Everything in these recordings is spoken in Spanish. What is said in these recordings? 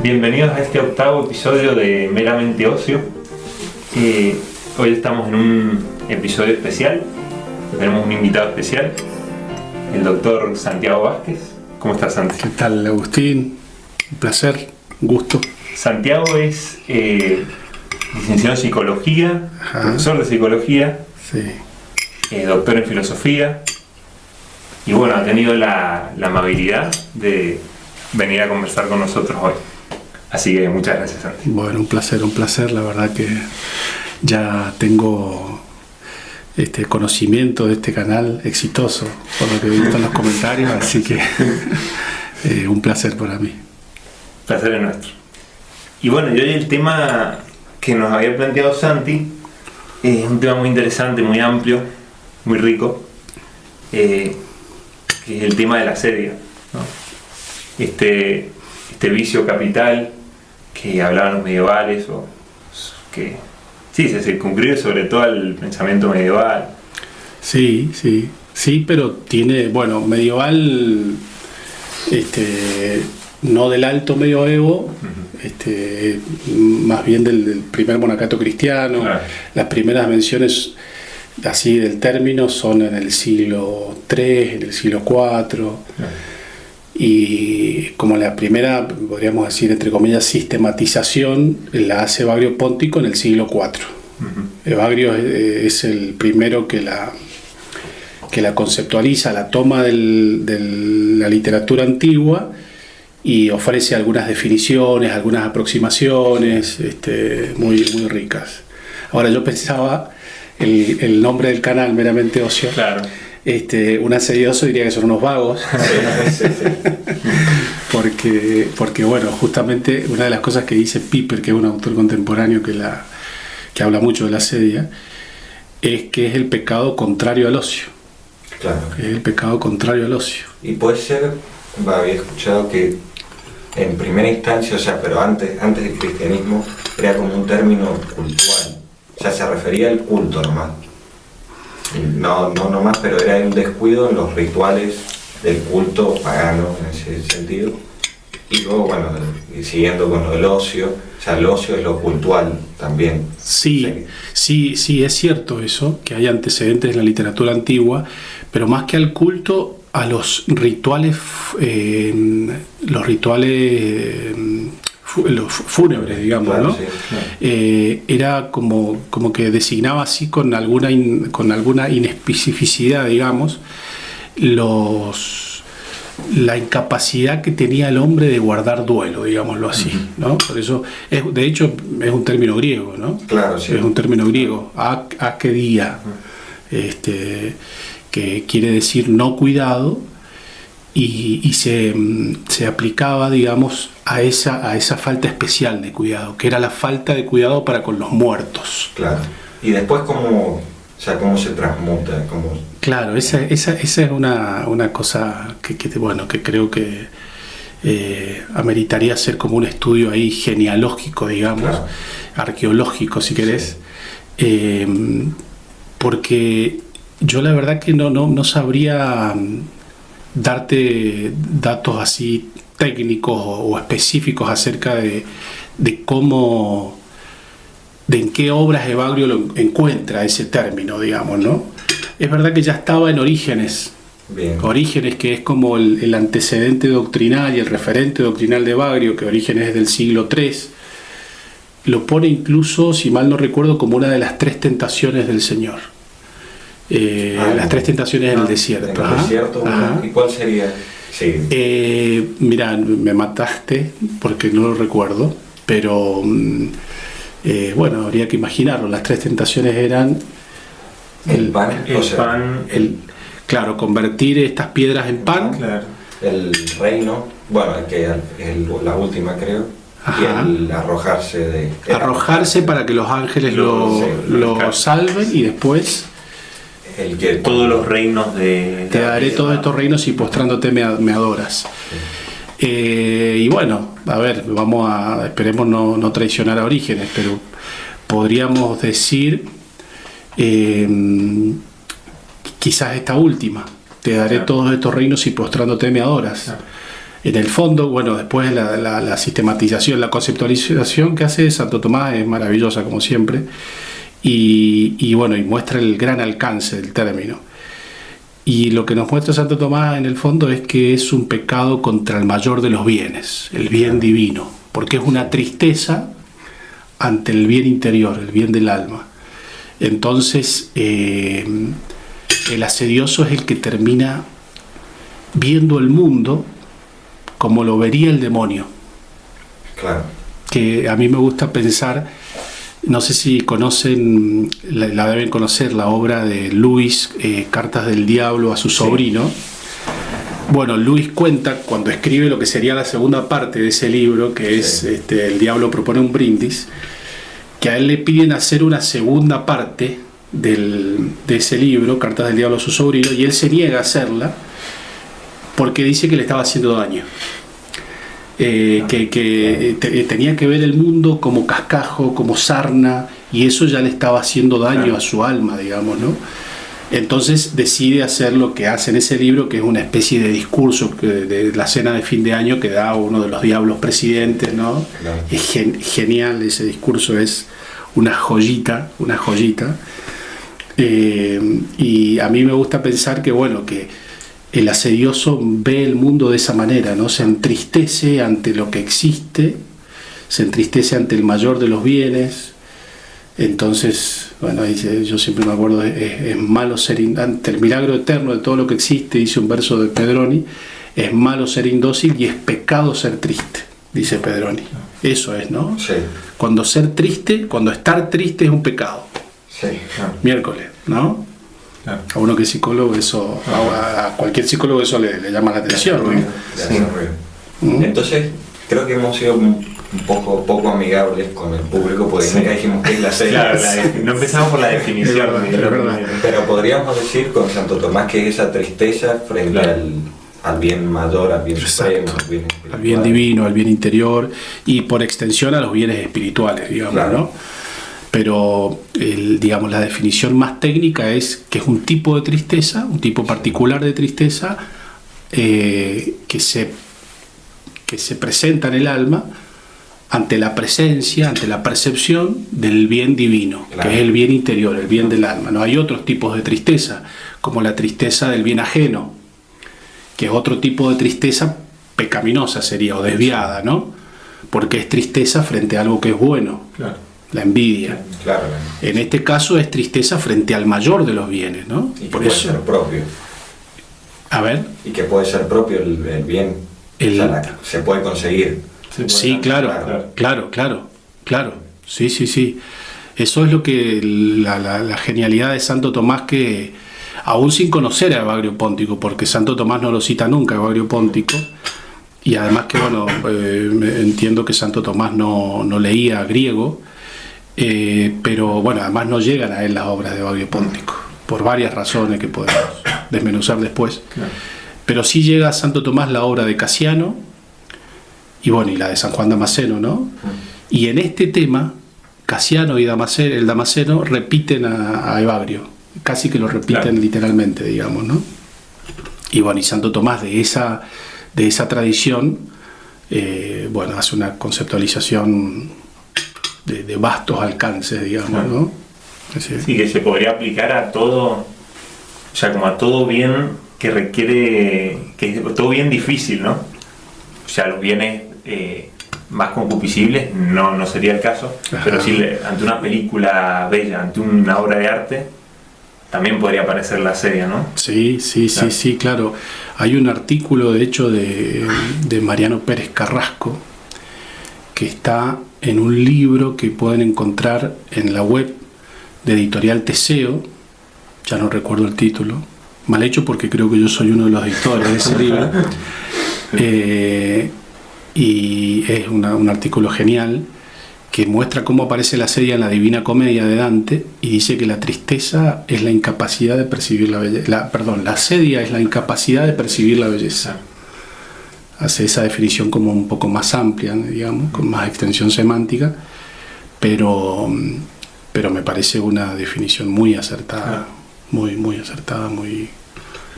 Bienvenidos a este octavo episodio de Meramente Ocio. Hoy estamos en un episodio especial. Tenemos un invitado especial, el doctor Santiago Vázquez. ¿Cómo estás, Santi? ¿Qué tal, Agustín? Un placer, un gusto. Santiago es licenciado en Psicología, profesor de Psicología, sí. Doctor en Filosofía, y bueno, ha tenido la amabilidad de venir a conversar con nosotros hoy. Así que muchas gracias, Santi. Bueno, un placer. La verdad que ya tengo conocimiento de este canal exitoso, por lo que he visto en los comentarios, así que un placer para mí. El placer es nuestro. Y bueno, y hoy el tema que nos había planteado Santi es un tema muy interesante, muy amplio, muy rico, que es el tema de la asedia, ¿no? Este vicio capital que hablaban los medievales, o que sí, se circunscribe sobre todo al pensamiento medieval. Sí, pero tiene, bueno, medieval, no del alto medioevo, más bien del primer monacato cristiano. Claro. Las primeras menciones así del término son en el siglo III, en el siglo IV. Claro. Y como la primera, podríamos decir, entre comillas, sistematización la hace Evagrio Póntico en el siglo IV. Uh-huh. Evagrio es el primero que la conceptualiza, la toma de la literatura antigua y ofrece algunas definiciones, algunas aproximaciones muy ricas. Ahora, yo pensaba, el nombre del canal, Meramente Ocio, claro. Un asedioso diría que son unos vagos. Sí. porque bueno, justamente una de las cosas que dice Piper, que es un autor contemporáneo que habla mucho de la asedia, es que es el pecado contrario al ocio. Claro. Es el pecado contrario al ocio. Y puede ser, había escuchado que en primera instancia, o sea, pero antes del cristianismo, era como un término cultural. O sea, se refería al culto nomás. No más, pero era un descuido en los rituales del culto pagano en ese sentido. Y luego, bueno, siguiendo con lo del ocio, o sea, el ocio es lo cultual también. Sí, es cierto eso, que hay antecedentes en la literatura antigua, pero más que al culto, a los rituales, los fúnebres, digamos, claro, ¿no? Sí, claro. Era como que designaba así con alguna inespecificidad, digamos, la incapacidad que tenía el hombre de guardar duelo, digámoslo así, uh-huh. ¿no? Por eso, de hecho, es un término griego, ¿no? Claro, sí. Es un término griego, akedia, que quiere decir no cuidado, y se aplicaba, digamos, a esa falta especial de cuidado, que era la falta de cuidado para con los muertos. Claro. Y después cómo se transmuta, Claro, esa es una cosa que creo que ameritaría hacer como un estudio ahí genealógico, digamos, claro. Arqueológico, si querés, sí. Porque yo la verdad que no sabría darte datos así técnicos o específicos acerca de cómo, en qué obras Evagrio lo encuentra ese término, digamos, ¿no? Es verdad que ya estaba en Orígenes. Bien. Orígenes, que es como el antecedente doctrinal y el referente doctrinal de Evagrio, que Orígenes es del siglo III, lo pone incluso, si mal no recuerdo, como una de las 3 tentaciones del Señor. Las 3 tentaciones en el desierto. ¿En el desierto? ¿Y cuál sería? Sí. Mirá, me mataste porque no lo recuerdo, pero bueno, habría que imaginarlo. Las 3 tentaciones eran el pan, claro, convertir estas piedras en pan. Claro. El reino, bueno, que es la última, creo. Ajá. y el arrojarse de... Arrojarse para que los ángeles lo salven, y después El que Todos los reinos de... te daré todos estos reinos y postrándote me adoras. Y bueno, a ver, esperemos no traicionar a Orígenes, pero podríamos decir quizás esta última: te daré todos estos reinos y postrándote me adoras. En el fondo, bueno, después la sistematización, la conceptualización que hace Santo Tomás es maravillosa, como siempre, y bueno, y muestra el gran alcance del término. Y lo que nos muestra Santo Tomás en el fondo es que es un pecado contra el mayor de los bienes, el bien divino, porque es una tristeza ante el bien interior, el bien del alma. Entonces, el asedioso es el que termina viendo el mundo como lo vería el demonio. Claro. Que a mí me gusta pensar, no sé si conocen, la deben conocer, la obra de Luis, Cartas del Diablo a su sobrino. Bueno, Luis cuenta, cuando escribe lo que sería la segunda parte de ese libro, que es El Diablo propone un brindis, que a él le piden hacer una segunda parte de ese libro, Cartas del Diablo a su sobrino, y él se niega a hacerla porque dice que le estaba haciendo daño. Tenía que ver el mundo como cascajo, como sarna, y eso ya le estaba haciendo daño a su alma, digamos, ¿no? Entonces decide hacer lo que hace en ese libro, que es una especie de discurso de la cena de fin de año que da uno de los diablos presidentes, ¿no? Claro. Es genial ese discurso, es una joyita. Y a mí me gusta pensar que, bueno, que el asedioso ve el mundo de esa manera, ¿no? Se entristece ante lo que existe, se entristece ante el mayor de los bienes. Entonces, bueno, dice, yo siempre me acuerdo, es malo ser, ante el milagro eterno de todo lo que existe, dice un verso de Pedroni, es malo ser indócil y es pecado ser triste, dice Pedroni. Eso es, ¿no? Sí. Cuando estar triste es un pecado. Sí. Miércoles, ¿no? Claro. A uno que es psicólogo, eso, a cualquier psicólogo eso le llama la atención, ¿no? Le hace ruido. Entonces, creo que hemos sido un poco amigables con el público, porque nunca dijimos que es la serie. Claro, no empezamos por la definición. Es verdad. Pero podríamos decir con Santo Tomás que es esa tristeza frente al bien mayor, al bien supremo, al bien espiritual. Al bien divino, al bien interior, y por extensión a los bienes espirituales, digamos, Claro. ¿no? Pero digamos, la definición más técnica es que es un tipo de tristeza, un tipo particular de tristeza, que se presenta en el alma ante la presencia, ante la percepción del bien divino, Claro. que es el bien interior, el bien del alma. No hay otros tipos de tristeza, como la tristeza del bien ajeno, que es otro tipo de tristeza pecaminosa sería, o desviada, ¿no? Porque es tristeza frente a algo que es bueno, Claro. la envidia. Claro. En este caso es tristeza frente al mayor de los bienes, ¿no? Y que Por puede eso, ser propio. a ver, Y que puede ser propio el bien. El- O sea, se puede conseguir. sí, claro. Sí. Eso es lo que la genialidad de Santo Tomás, que aún sin conocer a Evagrio Póntico, porque Santo Tomás no lo cita nunca, Evagrio Póntico, y además que, bueno, entiendo que Santo Tomás no leía griego, pero bueno, además no llegan a él las obras de Evagrio Póntico, por varias razones que podemos desmenuzar después. Claro. Pero sí llega a Santo Tomás la obra de Casiano, y bueno, y la de San Juan Damasceno, ¿no? Y en este tema, Casiano y el Damasceno repiten a Evagrio, casi que lo repiten Claro. literalmente, digamos, ¿no? Y bueno, y Santo Tomás de esa tradición, bueno, hace una conceptualización de vastos alcances, digamos, Claro. ¿no? Es decir, Sí, que se podría aplicar a todo, o sea, como a todo bien que requiere, que todo bien difícil, ¿no? O sea, los bienes más concupiscibles no sería el caso, Ajá. pero sí ante una película bella, ante una obra de arte, también podría aparecer la serie, ¿no? Sí, claro. Hay un artículo, de hecho, de Mariano Pérez Carrasco, que está en un libro que pueden encontrar en la web de Editorial Teseo, ya no recuerdo el título, mal hecho porque creo que yo soy uno de los editores de ese libro, y es un artículo genial que muestra cómo aparece la sedia en la Divina Comedia de Dante y dice que la tristeza es la incapacidad de percibir la belleza. La sedia es la incapacidad de percibir la belleza. Hace esa definición como un poco más amplia, digamos, con más extensión semántica, pero me parece una definición muy acertada, muy acertada, muy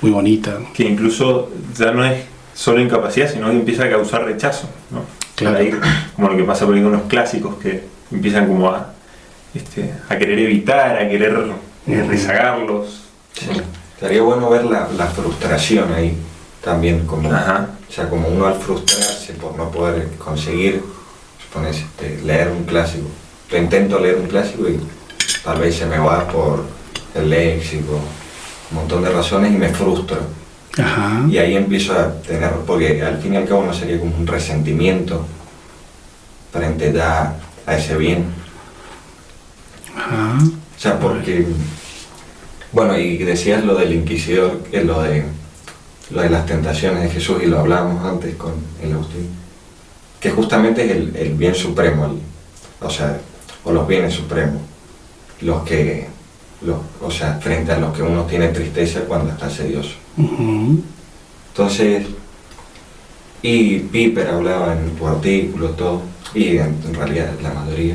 bonita. Que incluso ya no es solo incapacidad, sino que empieza a causar rechazo, ¿no? Claro. Ahí, como lo que pasa por ahí con los clásicos que empiezan como a querer evitar, a querer rezagarlos. Sí. Estaría bueno ver la frustración ahí también, como, Ajá. o sea, como uno al frustrarse por no poder conseguir, supones, leer un clásico. Yo intento leer un clásico y tal vez se me va por el léxico, un montón de razones y me frustro. Ajá. Y ahí empiezo a tener, porque al fin y al cabo no sería como un resentimiento frente a ese bien. Ajá. O sea, porque, bueno, y decías lo del inquisidor, que es lo de las tentaciones de Jesús, y lo hablábamos antes con el Agustín, que justamente es el bien supremo, o los bienes supremos, o sea, frente a los que uno tiene tristeza cuando está sedioso. Uh-huh. Entonces, y Piper hablaba en tu artículo, todo, y en realidad la mayoría,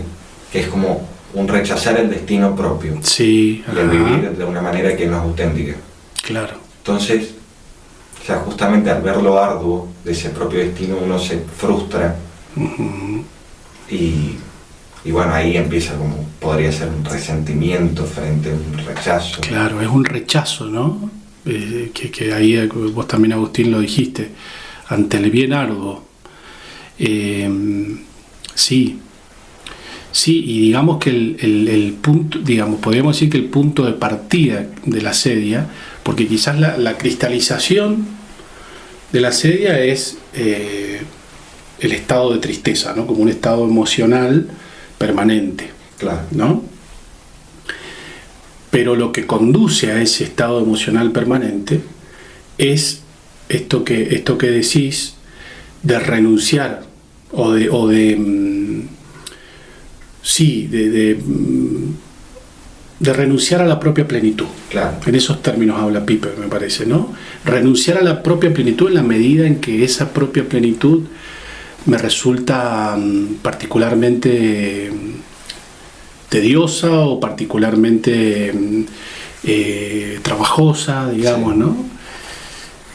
que es como un rechazar el destino propio, Sí, y el vivir de una manera que no es auténtica. claro. Entonces, o sea, justamente al ver lo arduo de ese propio destino, uno se frustra. Uh-huh. Y bueno, ahí empieza como, podría ser un resentimiento frente a un rechazo. Claro, es un rechazo, ¿no? Que ahí vos también, Agustín, lo dijiste, ante el bien arduo. Sí, y digamos que el punto, digamos, podríamos decir que el punto de partida de la sedia, porque quizás la cristalización de la sedia es el estado de tristeza, ¿no? Como un estado emocional permanente, Claro. ¿no? Pero lo que conduce a ese estado emocional permanente es esto que decís de renunciar de renunciar a la propia plenitud. Claro. En esos términos habla Piper, me parece, ¿no? Renunciar a la propia plenitud en la medida en que esa propia plenitud me resulta particularmente tediosa o particularmente trabajosa, digamos, Sí. ¿no?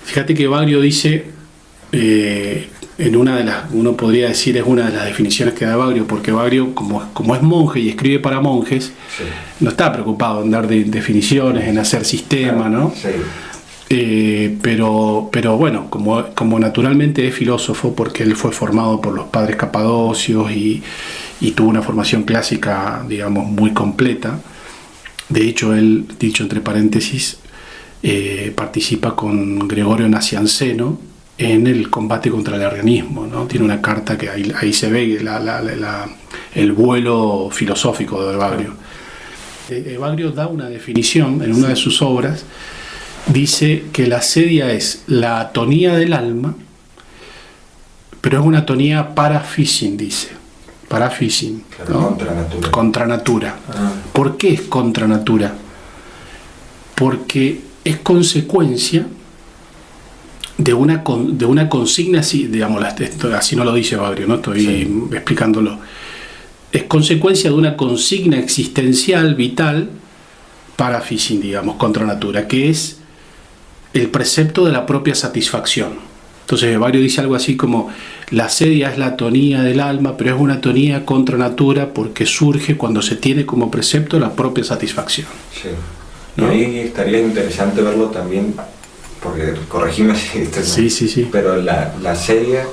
Fíjate que Bagrio dice, en uno podría decir es una de las definiciones que da Bagrio, porque Bagrio, como es monje y escribe para monjes, Sí. no está preocupado en dar definiciones, en hacer sistema, ¿no? Sí. Pero bueno, como naturalmente es filósofo, porque él fue formado por los padres capadocios y tuvo una formación clásica, digamos, muy completa. De hecho, él, dicho entre paréntesis, participa con Gregorio Nacianceno en el combate contra el arrianismo, ¿no? Tiene una carta que ahí se ve el vuelo filosófico de Bagrio. Bagrio da una definición en una de sus obras. Dice que la sedia es la atonía del alma, pero es una atonía parafísin, dice. Parafísin, Claro, ¿no? contra natura. Contra natura. Ah. ¿Por qué es contra natura? Porque es consecuencia de una consigna, así, digamos, así no lo dice Bagrio, ¿no? Estoy explicándolo. Es consecuencia de una consigna existencial, vital, parafísin, digamos, contra natura, que es el precepto de la propia satisfacción. Entonces Bagrio dice algo así como: la sedia es la atonía del alma, pero es una atonía contra natura porque surge cuando se tiene como precepto la propia satisfacción. Sí. ¿No? Y ahí estaría interesante verlo también, porque corregime si esto es mal, Sí. pero la sedia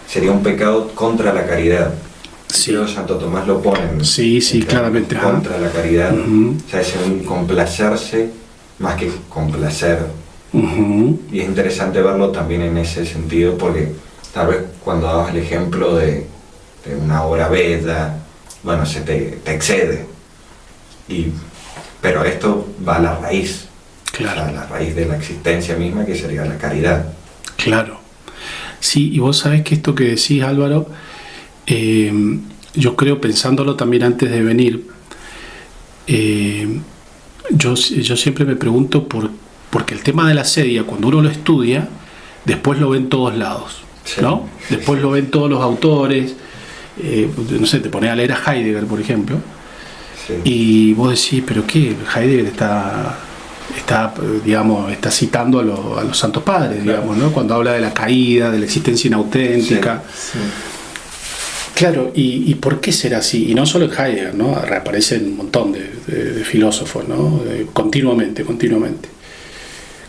sería un pecado contra la caridad. Sí. Creo que Santo Tomás lo pone Claramente. contra la caridad. Uh-huh. O sea, es un complacerse más que complacer. Uh-huh. Y es interesante verlo también en ese sentido, porque tal vez cuando dabas el ejemplo de una obra bella, bueno, se te excede. Pero esto va a la raíz, Claro. a la raíz de la existencia misma, que sería la caridad. Claro. Sí, y vos sabés que esto que decís, Álvaro, yo creo, pensándolo también antes de venir, yo siempre me pregunto porque el tema de la sedia, cuando uno lo estudia, después lo ve en todos lados, ¿no? Sí. Después lo ven todos los autores, no sé, te pones a leer a Heidegger, por ejemplo, Sí. y vos decís, ¿pero qué? Heidegger está citando a los santos padres, digamos, ¿no? Cuando habla de la caída, de la existencia inauténtica. Sí. Claro, ¿y por qué será así? Y no solo en Heidegger, ¿no? Reaparecen un montón de filósofos, ¿no? Continuamente.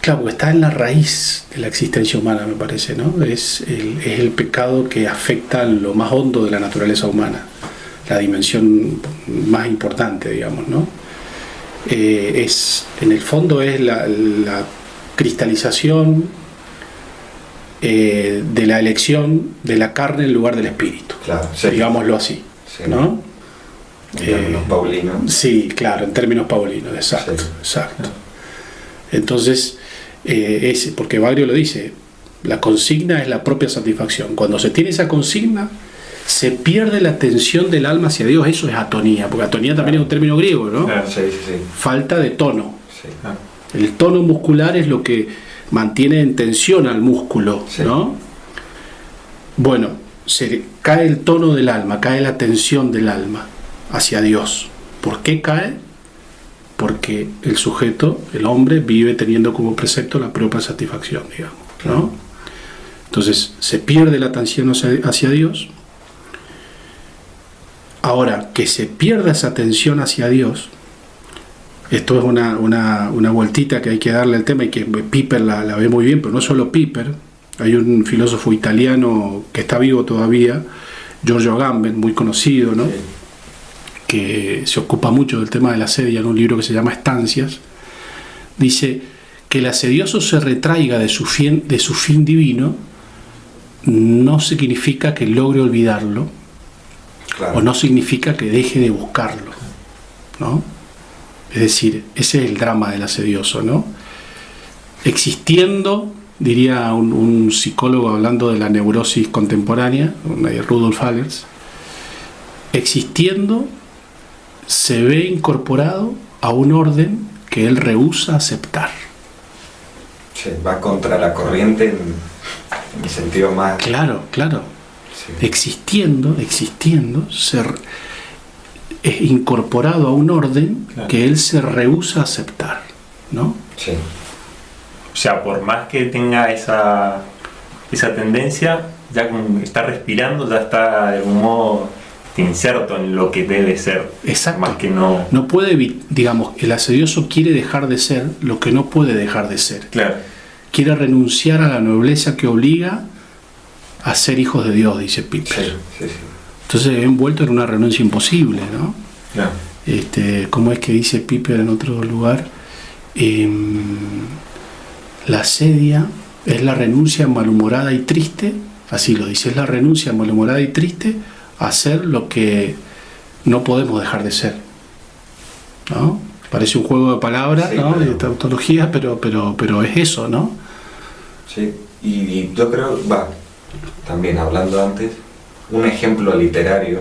Claro, porque está en la raíz de la existencia humana, me parece, ¿no? Es el pecado que afecta lo más hondo de la naturaleza humana, la dimensión más importante, digamos, ¿no? En el fondo es la cristalización de la elección de la carne en lugar del espíritu, Claro, sí. digámoslo así, Sí. ¿no? En términos paulinos. Sí, claro, en términos paulinos, exacto, Sí. exacto. Entonces, porque Bagrio lo dice, la consigna es la propia satisfacción. Cuando se tiene esa consigna, se pierde la tensión del alma hacia Dios. Eso es atonía, porque atonía también es un término griego, ¿no? Claro. Sí. Falta de tono. Sí. Ah, El tono muscular es lo que mantiene en tensión al músculo, Sí. ¿no? Bueno, se cae el tono del alma, cae la tensión del alma hacia Dios. ¿Por qué cae? Porque el sujeto, el hombre, vive teniendo como precepto la propia satisfacción, digamos, ¿no? Entonces se pierde la atención hacia Dios. Ahora, que se pierda esa atención hacia Dios, esto es una vueltita que hay que darle al tema, y que Piper la ve muy bien, pero no solo Piper. Hay un filósofo italiano que está vivo todavía, Giorgio Agamben, muy conocido, ¿no? Sí. Que se ocupa mucho del tema de la sedia en un libro que se llama Estancias. Dice que el asedioso se retraiga de su fin divino no significa que logre olvidarlo, Claro. o no significa que deje de buscarlo, ¿no? Es decir, ese es el drama del asedioso, ¿no? Existiendo, diría un psicólogo hablando de la neurosis contemporánea, Rudolf Allers, existiendo se ve incorporado a un orden que él rehúsa aceptar. Sí, va contra la corriente en el sentido más. Claro. Sí. Existiendo, es incorporado a un orden Claro. que él se rehúsa a aceptar, ¿no? Sí. O sea, por más que tenga esa tendencia, ya como está respirando, ya está de algún modo inserto en lo que debe ser. Exacto. Más que no. No puede, digamos, el asedioso quiere dejar de ser lo que no puede dejar de ser. Claro. Quiere renunciar a la nobleza que obliga a ser hijos de Dios, dice Piper. Sí. Entonces se ve envuelto en una renuncia imposible, ¿no? Claro. ¿Cómo es que dice Piper en otro lugar? La asedia es la renuncia malhumorada y triste, así lo dice, es la renuncia malhumorada y triste a ser lo que no podemos dejar de ser, ¿no? Parece un juego de palabras, Sí, ¿no? pero- De tautología, pero es eso, ¿no? Sí. Y yo creo, también hablando antes, un ejemplo literario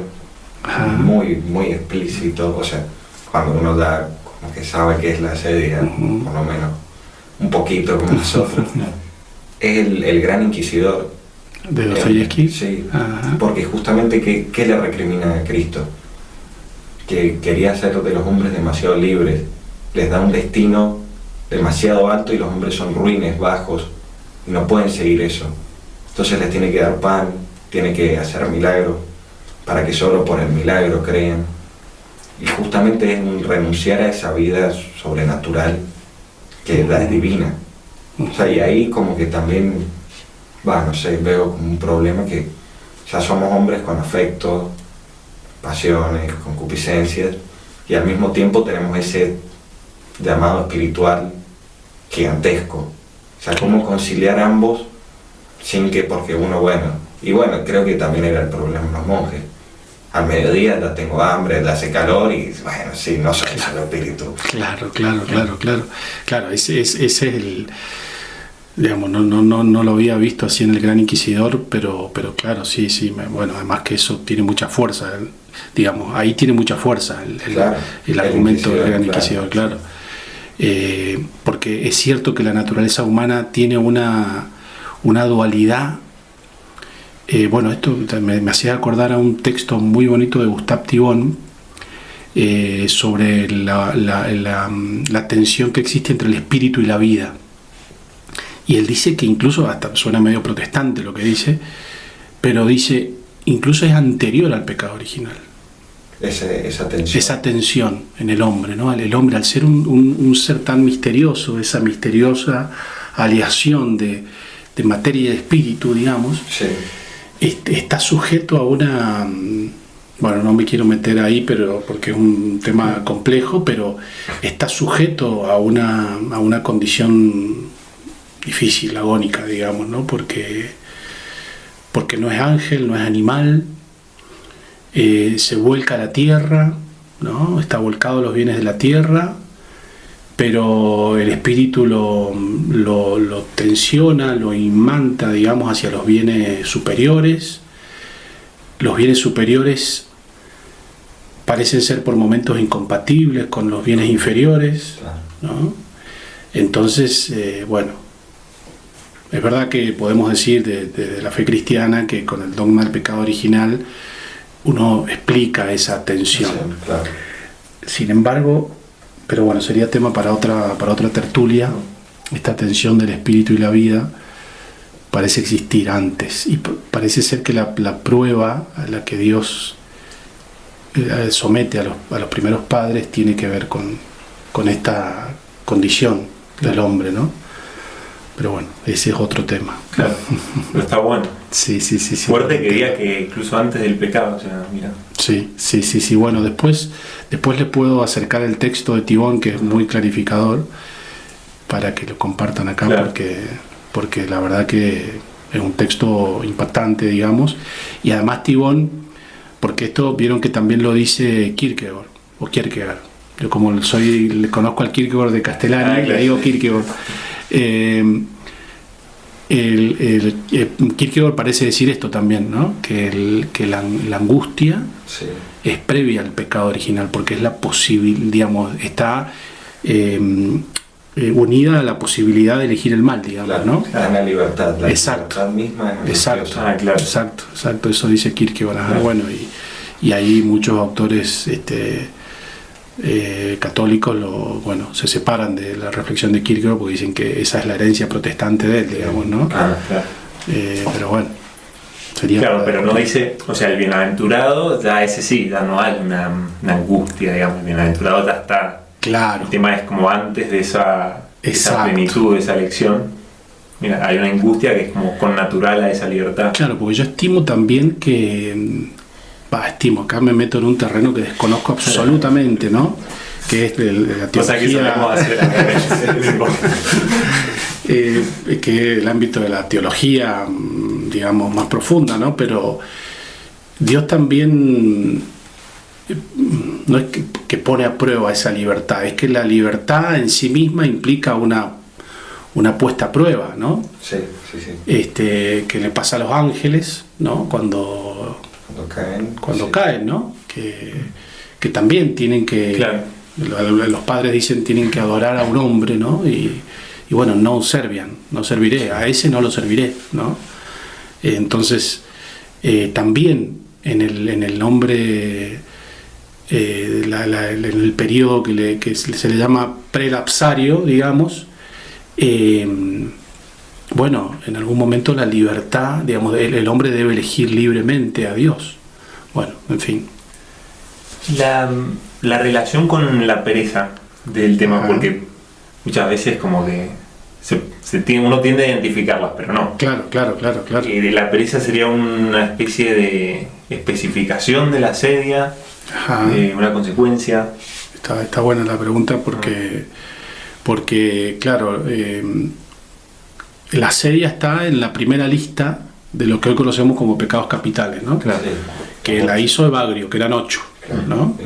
Ajá. muy, muy explícito, o sea, cuando uno da como que sabe qué es la sedia, Ujú. por lo menos un poquito como nosotros, es el Gran Inquisidor. De Dostoyevsky. Sí, Ajá. porque justamente ¿qué le recrimina a Cristo? Que quería hacer de los hombres demasiado libres, les da un destino demasiado alto y los hombres son ruines, bajos, y no pueden seguir eso. Entonces les tiene que dar pan, tiene que hacer milagros, para que solo por el milagro crean. Y justamente es un renunciar a esa vida sobrenatural que es divina. O sea, y ahí como que también, no sé, veo como un problema que ya somos hombres con afectos, pasiones, concupiscencias, y al mismo tiempo tenemos ese llamado espiritual gigantesco. O sea, cómo conciliar ambos sin que, porque uno, creo que también era el problema de los monjes. Al mediodía ya tengo hambre, ya hace calor y sí, no soy solo espíritu. Claro, ese es Digamos, no lo había visto así en el Gran Inquisidor, pero claro, sí, bueno, además que eso tiene mucha fuerza, digamos, ahí tiene mucha fuerza el argumento del Gran Inquisidor, claro. Porque es cierto que la naturaleza humana tiene una dualidad. Bueno, esto me hacía acordar a un texto muy bonito de Gustave Thibon sobre la tensión que existe entre el espíritu y la vida. Y él dice que incluso, hasta suena medio protestante lo que dice, pero dice, incluso es anterior al pecado original. Esa tensión en el hombre, ¿no? El hombre, al ser un ser tan misterioso, esa misteriosa aleación de materia y de espíritu, digamos, sí, está sujeto a una... Bueno, no me quiero meter ahí, pero porque es un tema complejo, pero está sujeto a una condición difícil, agónica, digamos, ¿no? Porque no es ángel, no es animal, se vuelca a la tierra, ¿no? Está volcado a los bienes de la tierra, pero el espíritu lo tensiona, lo imanta, digamos, hacia los bienes superiores. Los bienes superiores parecen ser por momentos incompatibles con los bienes inferiores, ¿no? Entonces, bueno, es verdad que podemos decir de la fe cristiana que con el dogma del pecado original uno explica esa tensión. Sí, claro. Sin embargo, pero bueno, sería tema para otra tertulia. Esta tensión del espíritu y la vida parece existir antes, y parece ser que la prueba a la que Dios somete a los primeros padres tiene que ver con esta condición del hombre, ¿no? Pero bueno, ese es otro tema. Claro, pero está bueno. Sí. Fuerte que diga que incluso antes del pecado, o sea, mira. Sí. Bueno, después le puedo acercar el texto de Thibon, que es muy clarificador, para que lo compartan acá, claro. porque la verdad que es un texto impactante, digamos. Y además Thibon, porque esto vieron que también lo dice Kierkegaard, o Kierkegaard. Yo como le conozco al Kierkegaard de Castellani, le digo Kierkegaard. Kierkegaard parece decir esto también, ¿no? Que la angustia es previa al pecado original, porque es la posibilidad, digamos, está unida a la posibilidad de elegir el mal, digamos, claro, ¿no? Está en la libertad, exacto, libertad misma es exacto, claro. exacto, eso dice Kierkegaard. Claro. Bueno, y hay muchos autores católicos se separan de la reflexión de Kierkegaard porque dicen que esa es la herencia protestante de él, digamos, ¿no? Claro. Pero bueno, sería... Claro, pero no dice, o sea, el bienaventurado, ya ese sí, ya no hay una angustia, digamos, el bienaventurado ya está. Claro. El tema es como antes de esa plenitud, de esa elección. Mira, hay una angustia que es como connatural a esa libertad. Claro, porque yo estimo también que... acá me meto en un terreno que desconozco absolutamente, ¿no? Que es la teología. Cosa que solemos hacer que el ámbito de la teología, digamos, más profunda, ¿no? Pero Dios también no es que pone a prueba esa libertad, es que la libertad en sí misma implica una puesta a prueba, ¿no? Sí. Que le pasa a los ángeles, ¿no? Cuando caen, ¿no? Que también tienen que... Claro. Los padres dicen tienen que adorar a un hombre, ¿no? Y bueno, no serviré, a ese no lo serviré, ¿no? Entonces, también en el nombre, en el periodo que se le llama prelapsario, digamos, bueno, en algún momento la libertad, digamos, el hombre debe elegir libremente a Dios. Bueno, en fin. La relación con la pereza del tema, porque muchas veces como que uno tiende a identificarlas, pero no. Claro. La pereza sería una especie de especificación de la sedia, una consecuencia. Está buena la pregunta porque claro, la sedia está en la primera lista de lo que hoy conocemos como pecados capitales, ¿no? Claro. Que la hizo Evagrio, que eran 8, ¿no?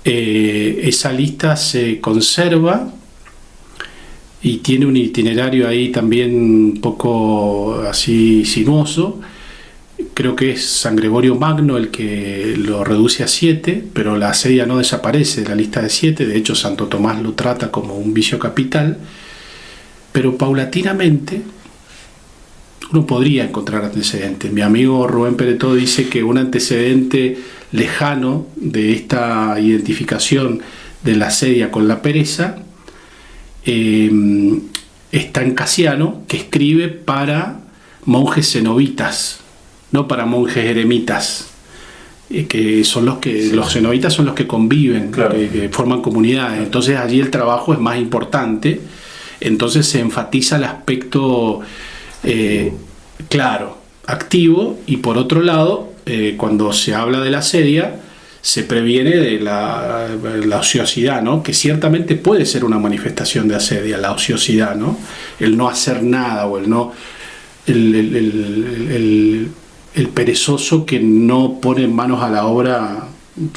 Esa lista se conserva y tiene un itinerario ahí también un poco así sinuoso. Creo que es San Gregorio Magno el que lo reduce a 7, pero la asedia no desaparece de la lista de 7. De hecho, Santo Tomás lo trata como un vicio capital, pero paulatinamente uno podría encontrar antecedentes. Mi amigo Rubén Peretó dice que un antecedente lejano de esta identificación de la asedia con la pereza está en Casiano, que escribe para monjes cenobitas, no para monjes eremitas, que son los cenobitas son los que conviven, claro, que forman comunidades. Entonces allí el trabajo es más importante, entonces se enfatiza el aspecto claro, activo, y por otro lado, cuando se habla de la asedia, se previene de la ociosidad, ¿no? Que ciertamente puede ser una manifestación de asedia, la ociosidad, ¿no? El no hacer nada, o el perezoso que no pone manos a la obra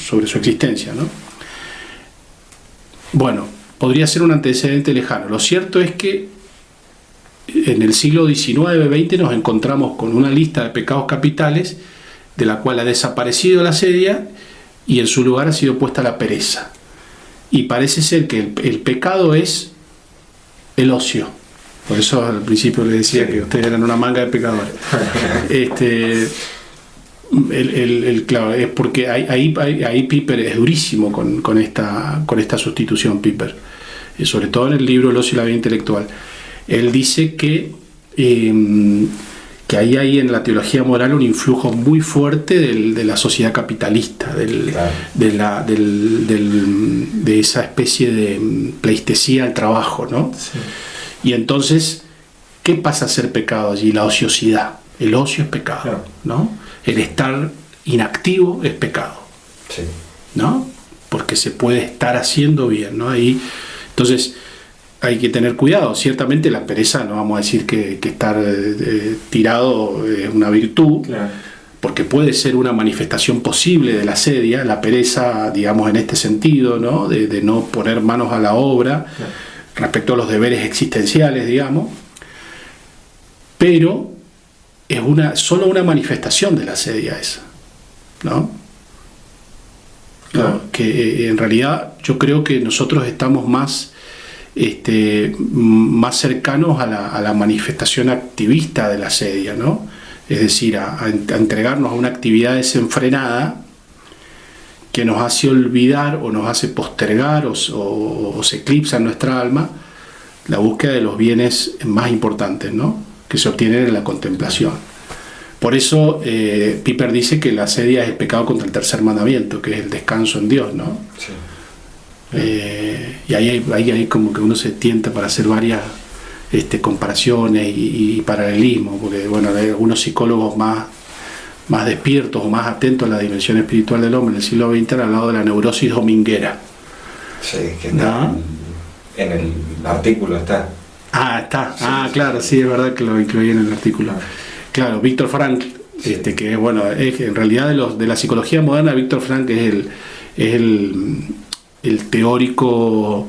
sobre su existencia, ¿no? Bueno, podría ser un antecedente lejano. Lo cierto es que en el siglo XIX-XX nos encontramos con una lista de pecados capitales de la cual ha desaparecido la asedia y en su lugar ha sido puesta la pereza. Y parece ser que el pecado es el ocio. Por eso al principio les decía que ustedes eran una manga de pecadores. Claro, es porque ahí Piper es durísimo con esta sustitución, Piper. Sobre todo en el libro El ocio y la vida intelectual. Él dice que ahí hay en la teología moral un influjo muy fuerte de la sociedad capitalista, de esa especie de pleistesía al trabajo, ¿no? Sí. Y entonces, ¿qué pasa a ser pecado allí? La ociosidad. El ocio es pecado, claro, ¿no? El estar inactivo es pecado, sí, ¿no? Porque se puede estar haciendo bien, ¿no? Entonces, hay que tener cuidado. Ciertamente la pereza, no vamos a decir que estar tirado es una virtud, claro, porque puede ser una manifestación posible de la asedia, la pereza, digamos, en este sentido, ¿no? De no poner manos a la obra, claro, respecto a los deberes existenciales, digamos, pero es solo una manifestación de la asedia esa, ¿no? Claro. Que en realidad yo creo que nosotros estamos más cercanos a la manifestación activista de la asedia, ¿no? Es decir, a entregarnos a una actividad desenfrenada que nos hace olvidar o nos hace postergar o se eclipsa en nuestra alma la búsqueda de los bienes más importantes, ¿no? Que se obtienen en la contemplación. Por eso Piper dice que la asedia es el pecado contra el tercer mandamiento, que es el descanso en Dios, ¿no? Sí. Y ahí como que uno se tienta para hacer varias comparaciones y paralelismos, porque bueno, hay algunos psicólogos más despiertos o más atentos a la dimensión espiritual del hombre en el siglo XX han hablado de la neurosis dominguera. Sí, que está en el artículo está. Está. Claro, sí, es verdad que lo incluí en el artículo. Claro, Víctor Frankl, sí, que bueno, es en realidad de la psicología moderna, Víctor Frankl es el teórico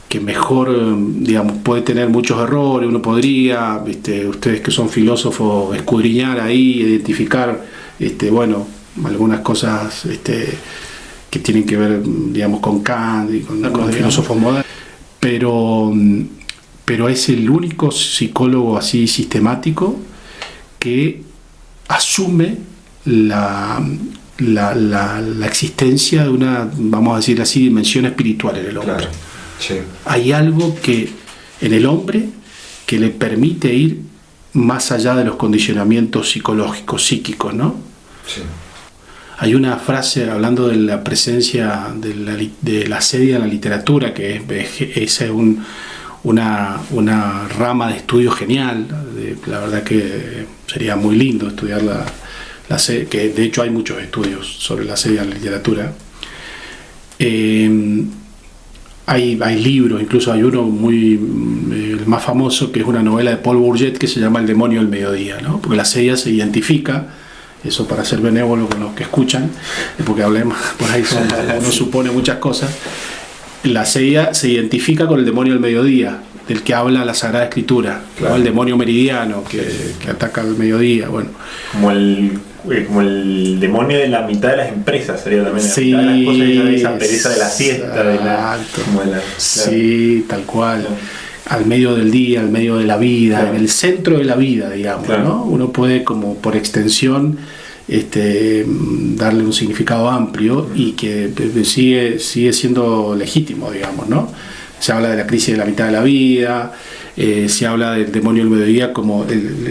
que mejor, digamos, puede tener muchos errores. Uno podría, ustedes que son filósofos, escudriñar ahí, identificar, bueno, algunas cosas que tienen que ver, digamos, con Kant y con los filósofos modernos, pero es el único psicólogo así sistemático que asume la existencia de una, vamos a decir así, dimensión espiritual en el hombre. Claro. Sí. Hay algo en el hombre que le permite ir más allá de los condicionamientos psicológicos, psíquicos, ¿no? Sí. Hay una frase hablando de la presencia de la asedia en la literatura, que es una rama de estudio genial. La verdad que sería muy lindo estudiar la asedia, que de hecho hay muchos estudios sobre la asedia en la literatura. Hay libros, incluso hay uno el más famoso, que es una novela de Paul Bourget que se llama El demonio del mediodía, ¿no? Porque la asedia se identifica, eso para ser benévolo con los que escuchan, porque hablemos por ahí, uno supone muchas cosas. La asedia se identifica con el demonio del mediodía, del que habla la Sagrada Escritura, Claro. ¿no? El demonio meridiano que ataca al mediodía. Bueno, Como el demonio de la mitad de las empresas sería también. Sí, la mitad de las cosas, esa pereza de la siesta, de la, exacto. como de la, sí, tal cual. Claro. Al medio del día, al medio de la vida, Claro. en el centro de la vida, digamos, Claro. ¿no? Uno puede, como por extensión, darle un significado amplio y que sigue siendo legítimo, digamos, ¿no? Se habla de la crisis de la mitad de la vida, se habla del demonio del mediodía como,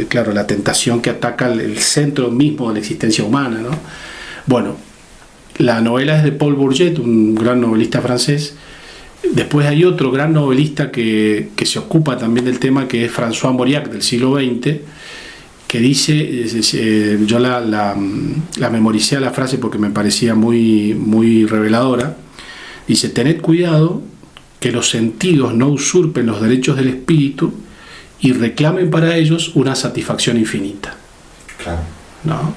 claro, la tentación que ataca el centro mismo de la existencia humana, ¿no? Bueno, la novela es de Paul Bourget, un gran novelista francés. Después hay otro gran novelista que se ocupa también del tema, que es François Mauriac, del siglo XX, que dice, yo la memoricé a la frase porque me parecía muy, muy reveladora. Dice: tened cuidado que los sentidos no usurpen los derechos del espíritu y reclamen para ellos una satisfacción infinita. Claro. ¿No?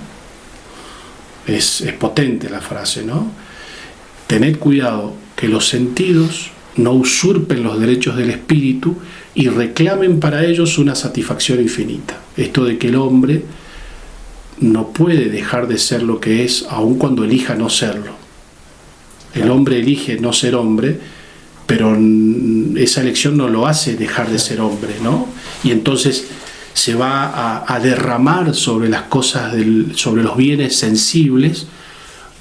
Es potente la frase, ¿no? Tened cuidado que los sentidos no usurpen los derechos del espíritu y reclamen para ellos una satisfacción infinita. Esto de que el hombre no puede dejar de ser lo que es, aun cuando elija no serlo. El hombre elige no ser hombre, pero esa elección no lo hace dejar de ser hombre, ¿no? Y entonces se va a derramar sobre las cosas, sobre los bienes sensibles,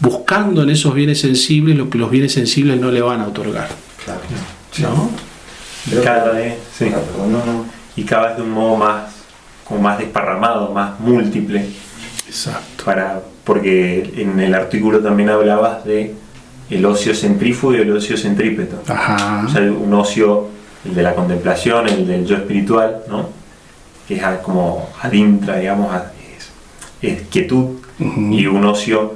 buscando en esos bienes sensibles lo que los bienes sensibles no le van a otorgar. Claro. Sí. ¿No? Creo cada que- vez, sí. Ah, perdón, no. Y cada vez de un modo más, como más desparramado, más múltiple. Exacto. Porque en el artículo también hablabas de el ocio centrífugo y el ocio centrípeto. Ajá. O sea, un ocio, el de la contemplación, el del yo espiritual, ¿no? Que es como adintra, digamos, es quietud, Ujú. y un ocio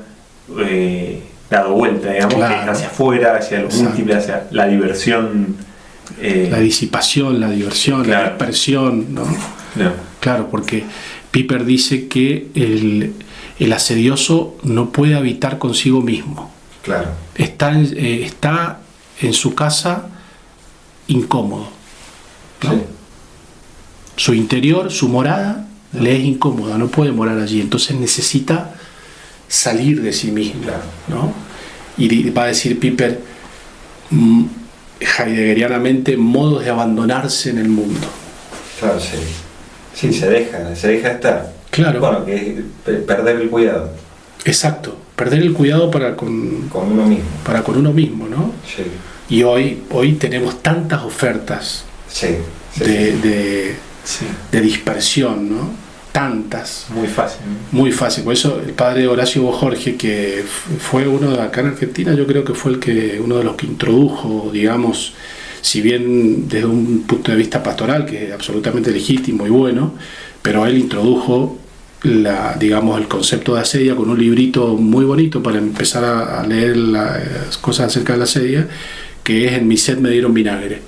dado vuelta, digamos, Claro. que es hacia afuera, hacia lo Exacto. múltiple, hacia la diversión. La disipación, la diversión, Claro. la dispersión, ¿no? No. Claro, porque Piper dice que el asedioso no puede habitar consigo mismo. Claro. Está en su casa incómodo, ¿no? Sí. Su interior, su morada, le es incómoda, no puede morar allí, entonces necesita salir de sí mismo, Claro. ¿no? Y va a decir Piper, heideggerianamente, modos de abandonarse en el mundo. Claro, sí. Sí, se deja estar. Claro. Bueno, que es perder el cuidado Exacto, perder el cuidado para con con uno mismo. uno mismo, ¿no? Sí. Y hoy tenemos tantas ofertas Sí. Sí, de Sí, dispersión, ¿no? Tantas. muy fácil, ¿no? Muy fácil, por eso el padre Horacio Bojorge, que fue uno de acá en Argentina, yo creo que fue uno de los que introdujo, digamos, si bien desde un punto de vista pastoral, que es absolutamente legítimo y bueno, pero él introdujo digamos, el concepto de asedia con un librito muy bonito para empezar a leer las cosas acerca de la asedia, que es En mi sed me dieron vinagre,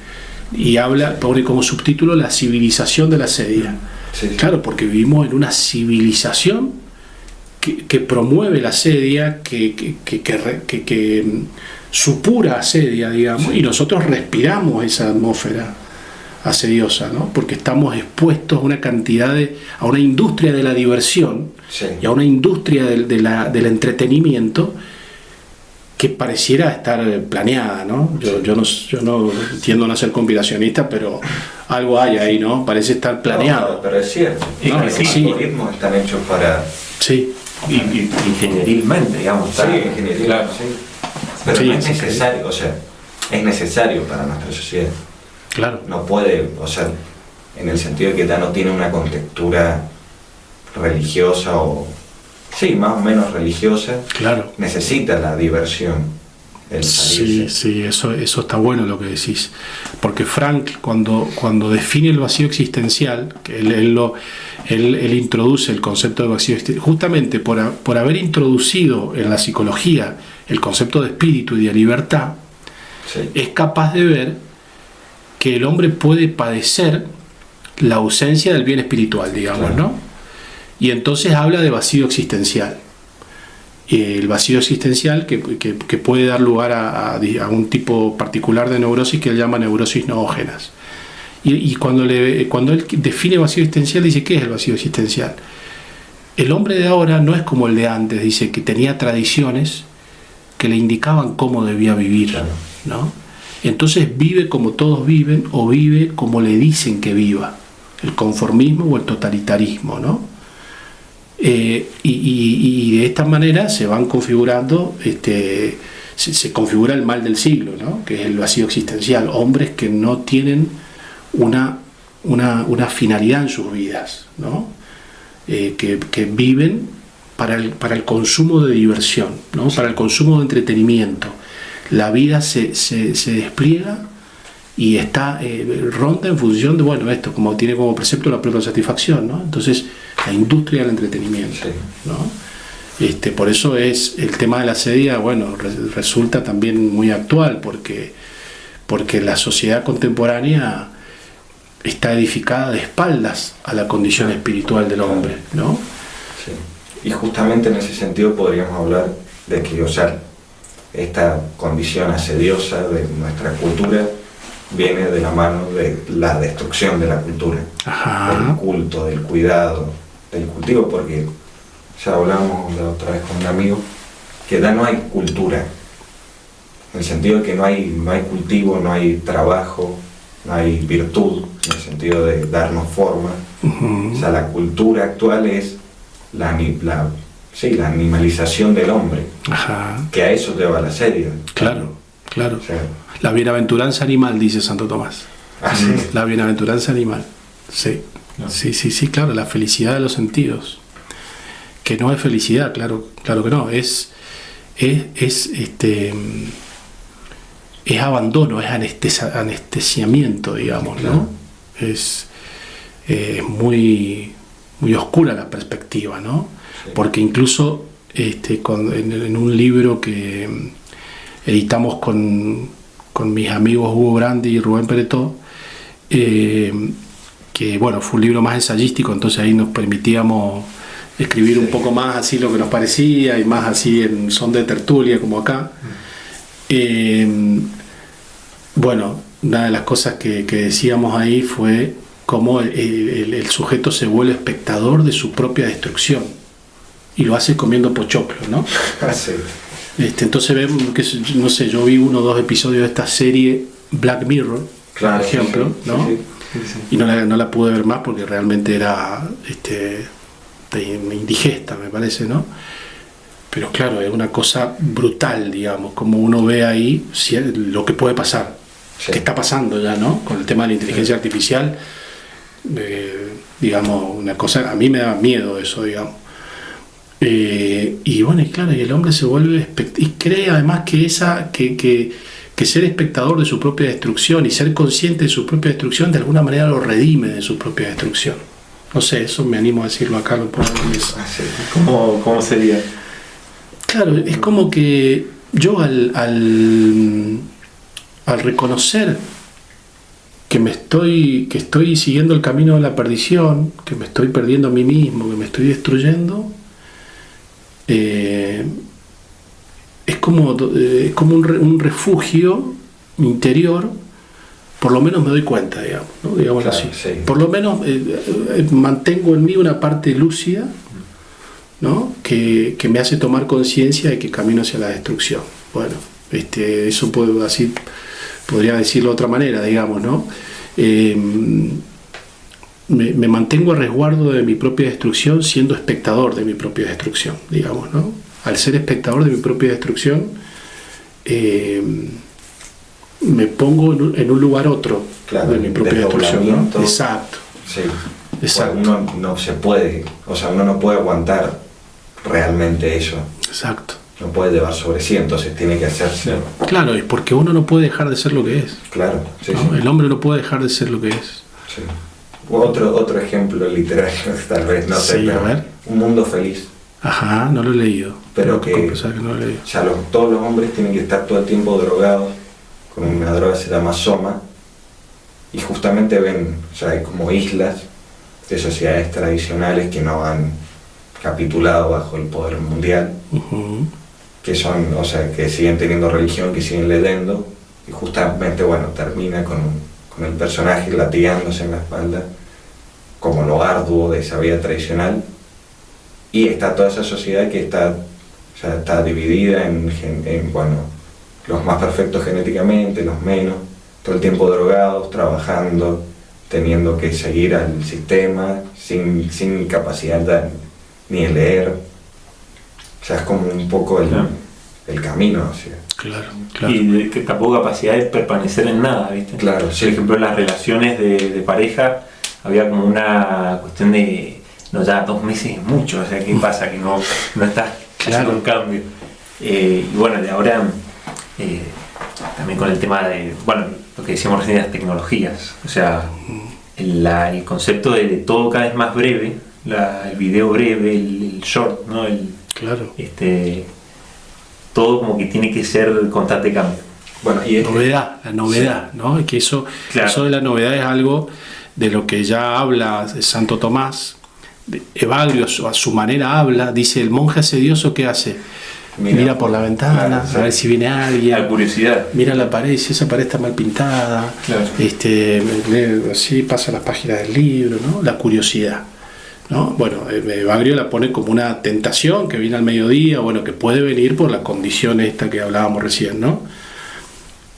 y pone como subtítulo La civilización de la asedia. Sí, sí. Claro, porque vivimos en una civilización que promueve la asedia, que supura asedia, digamos, Sí. y nosotros respiramos esa atmósfera asediosa, ¿no? Porque estamos expuestos a una cantidad a una industria de la diversión Sí. y a una industria del entretenimiento que pareciera estar planeada, ¿no? Yo no entiendo no ser conspiracionista, pero algo hay ahí, ¿no? Parece estar planeado. No, pero es cierto. No, Los sí. algoritmos están hechos para... Sí, Y ingenierilmente, digamos. Sí, está- ingeniería. Claro. Sí. Pero Sí, no es sí, necesario, o sea, es necesario para nuestra sociedad. claro. No puede, o sea, en el sentido de que ya no tiene una contextura religiosa o... Sí, más o menos religiosa. Claro. Necesita la diversión, el Sí, salirse. sí, eso está bueno lo que decís. Porque Frank, cuando define el vacío existencial, que él introduce el concepto de vacío existencial, justamente por haber introducido en la psicología el concepto de espíritu y de libertad, Sí. es capaz de ver que el hombre puede padecer la ausencia del bien espiritual, digamos, Claro. ¿no? Y entonces habla de vacío existencial. el vacío existencial que puede dar lugar a un tipo particular de neurosis que él llama neurosis noógenas. Y cuando él define vacío existencial, dice, ¿qué es el vacío existencial? El hombre de ahora no es como el de antes, dice que tenía tradiciones que le indicaban cómo debía vivir, ¿no? Entonces vive como todos viven o vive como le dicen que viva, el conformismo o el totalitarismo, ¿no? Y de esta manera se van configurando, se configura el mal del siglo, ¿no? Que es el vacío existencial, hombres que no tienen una finalidad en sus vidas, ¿no? Que viven para el consumo de diversión, ¿no? Para el consumo de entretenimiento. La vida se despliega y está ronda en función de, bueno, esto como tiene como precepto la propia satisfacción, ¿no? Entonces, la industria del entretenimiento, ¿no? Por eso es el tema de la sedia, bueno, resulta también muy actual, porque la sociedad contemporánea está edificada de espaldas a la condición espiritual del hombre, ¿no? Sí. Y justamente en ese sentido podríamos hablar de que, o sea, esta condición asediosa de nuestra cultura viene de la mano de la destrucción de la cultura, del culto, del cuidado, del cultivo, porque ya hablábamos la otra vez con un amigo que ya no hay cultura, en el sentido de que no hay cultivo, no hay trabajo, no hay virtud, en el sentido de darnos forma. O sea, la cultura actual es la animalización del hombre, que a eso lleva la serie. Claro. O sea, la bienaventuranza animal, dice Santo Tomás. ¿sí? La bienaventuranza animal. Sí. No. Sí, claro, la felicidad de los sentidos. Que no es felicidad, claro que no, es abandono, es anestesiamiento, digamos, ¿no? Es muy oscura la perspectiva, ¿no? Sí. Porque incluso en un libro que editamos con mis amigos Hugo Brandi y Rubén Peretó, que bueno, fue un libro más ensayístico, entonces ahí nos permitíamos escribir un poco más así lo que nos parecía y más así en son de tertulia como acá. Bueno, una de las cosas que decíamos ahí fue cómo el sujeto se vuelve espectador de su propia destrucción y lo hace comiendo pochoclo, ¿no? Sí. Entonces vemos que, no sé, yo vi 1 o 2 episodios de esta serie Black Mirror, por ejemplo, sí, ¿no? Sí. Y no la pude ver más porque realmente era indigesta, me parece, ¿no? Pero claro, es una cosa brutal, digamos, como uno ve ahí lo que puede pasar, que está pasando ya, ¿no? Con el tema de la inteligencia artificial, digamos, una cosa, a mí me da miedo eso, digamos. Y bueno, y claro, y el hombre se vuelve y cree además que ser espectador de su propia destrucción y ser consciente de su propia destrucción de alguna manera lo redime de su propia destrucción. No sé, eso me animo a decirlo acá, lo pongo en mesa. ¿Cómo sería? Claro, es como que yo al reconocer que estoy siguiendo el camino de la perdición, que me estoy perdiendo a mí mismo, que me estoy destruyendo, es como un refugio interior. Por lo menos me doy cuenta, digamos, ¿no? Digámoslo así. Sí. Por lo menos mantengo en mí una parte lúcida, ¿no? que me hace tomar conciencia de que camino hacia la destrucción. Bueno, eso podría decirlo de otra manera, digamos, ¿no? Me mantengo a resguardo de mi propia destrucción siendo espectador de mi propia destrucción, digamos, ¿no? Al ser espectador de mi propia destrucción, me pongo en un lugar otro, claro, de mi propia destrucción, ¿no? Exacto. Sí. Exacto. Uno no se puede, o sea, uno no puede aguantar realmente eso. Exacto. No puede llevar sobre sí, entonces tiene que hacerse. Claro, es porque uno no puede dejar de ser lo que es. Claro, sí, ¿no? Sí. El hombre no puede dejar de ser lo que es. Sí. Otro ejemplo literario, tal vez, no sé, pero a ver. Un mundo feliz. Ajá, no lo he leído. Pero que no lo he leído. O sea, todos los hombres tienen que estar todo el tiempo drogados con una droga que se llama soma, y justamente ven, o sea, hay como islas de sociedades tradicionales que capitulado bajo el poder mundial, que son, o sea, que siguen teniendo religión, que siguen leyendo, y justamente, bueno, termina con el personaje latigándose en la espalda, como lo arduo de esa vida tradicional, y está toda esa sociedad que está, o sea, está dividida en, bueno, los más perfectos genéticamente, los menos, todo el tiempo drogados, trabajando, teniendo que seguir al sistema, sin capacidad ni de leer. O sea, es como un poco el camino, o sea. Claro. Y que tampoco capacidad de permanecer en nada, ¿viste? Claro, sí. Por ejemplo, en las relaciones de pareja había como una cuestión de, no, ya 2 meses es mucho, o sea, ¿qué pasa? Que no estás haciendo un cambio. Y bueno, de ahora, también con el tema de, bueno, lo que decíamos recién de las tecnologías, o sea, el concepto de todo cada vez más breve, el video breve, el short, ¿no? Claro. Todo como que tiene que ser constante cambio. Bueno, y la novedad, sí. ¿No? Que eso de la novedad es algo de lo que ya habla Santo Tomás. Evagrio a su manera habla, dice: el monje ascedioso, ¿qué hace? Mira por la ventana, claro, sí, a ver si viene alguien. La curiosidad. Mira la pared, si esa pared está mal pintada. Claro. Así pasa las páginas del libro, ¿no? La curiosidad, ¿no? Bueno, Evagrio la pone como una tentación que viene al mediodía, bueno, que puede venir por la condición esta que hablábamos recién, ¿no?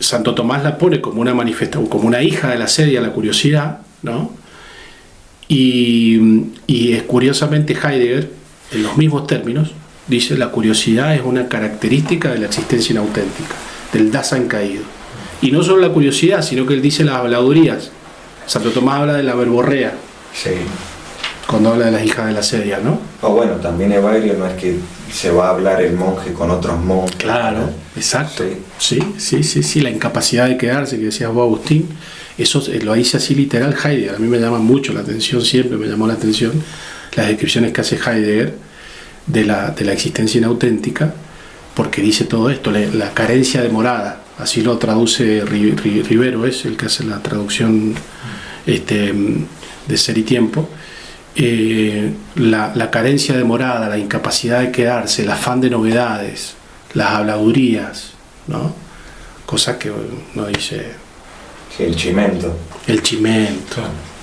Santo Tomás la pone como una manifestación, como una hija de la sedia, la curiosidad, ¿no? Y es curiosamente Heidegger, en los mismos términos, dice: la curiosidad es una característica de la existencia inauténtica, del Dasein caído. Y no solo la curiosidad, sino que él dice las habladurías. Santo Tomás habla de la verborrea. Sí. Cuando habla de las hijas de la sedia, ¿no? O bueno, también Evagrio no es que se va a hablar el monje con otros monjes. Claro, exacto. Sí, la incapacidad de quedarse, que decías vos, Agustín, eso lo dice así literal Heidegger. A mí me llama mucho la atención, siempre me llamó la atención las descripciones que hace Heidegger de la existencia inauténtica, porque dice todo esto, la carencia de morada, así lo traduce Rivero, es el que hace la traducción de Ser y Tiempo. La carencia de morada, la incapacidad de quedarse, el afán de novedades, las habladurías, ¿no? Cosas que uno dice... Sí, el chimento,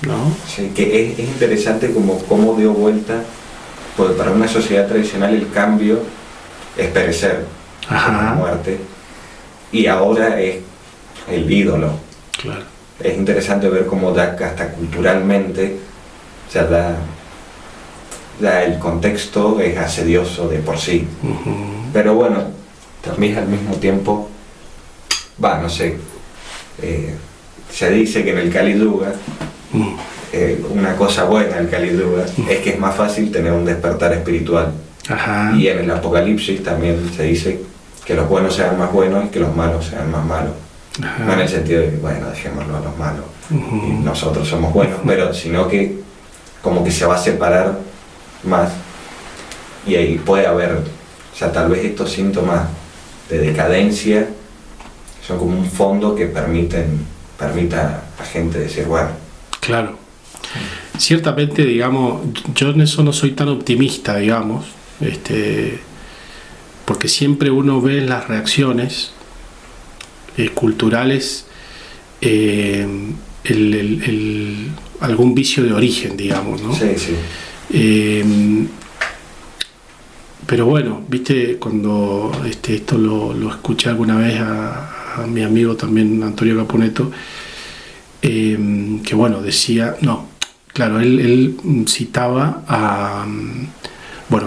¿no? Sí, que es interesante cómo dio vuelta, porque para una sociedad tradicional el cambio es perecer, la muerte, y ahora es el ídolo. Claro. Es interesante ver cómo hasta culturalmente, o sea, el contexto es asedioso de por sí. Pero bueno, también al mismo tiempo, no sé, se dice que en el Kali Yuga, una cosa buena del Kali Yuga es que es más fácil tener un despertar espiritual. Y en el Apocalipsis también se dice que los buenos sean más buenos y que los malos sean más malos. No en el sentido de, bueno, dejémoslo a los malos y nosotros somos buenos, pero sino que como que se va a separar más, y ahí puede haber, o sea, tal vez estos síntomas de decadencia son como un fondo que permita a gente decir, bueno. Claro. Ciertamente, digamos, yo en eso no soy tan optimista, digamos, porque siempre uno ve en las reacciones culturales algún vicio de origen, digamos, ¿no? Sí. Pero bueno, viste, cuando esto lo escuché alguna vez a mi amigo también, Antonio Capuneto, que bueno, decía, él citaba a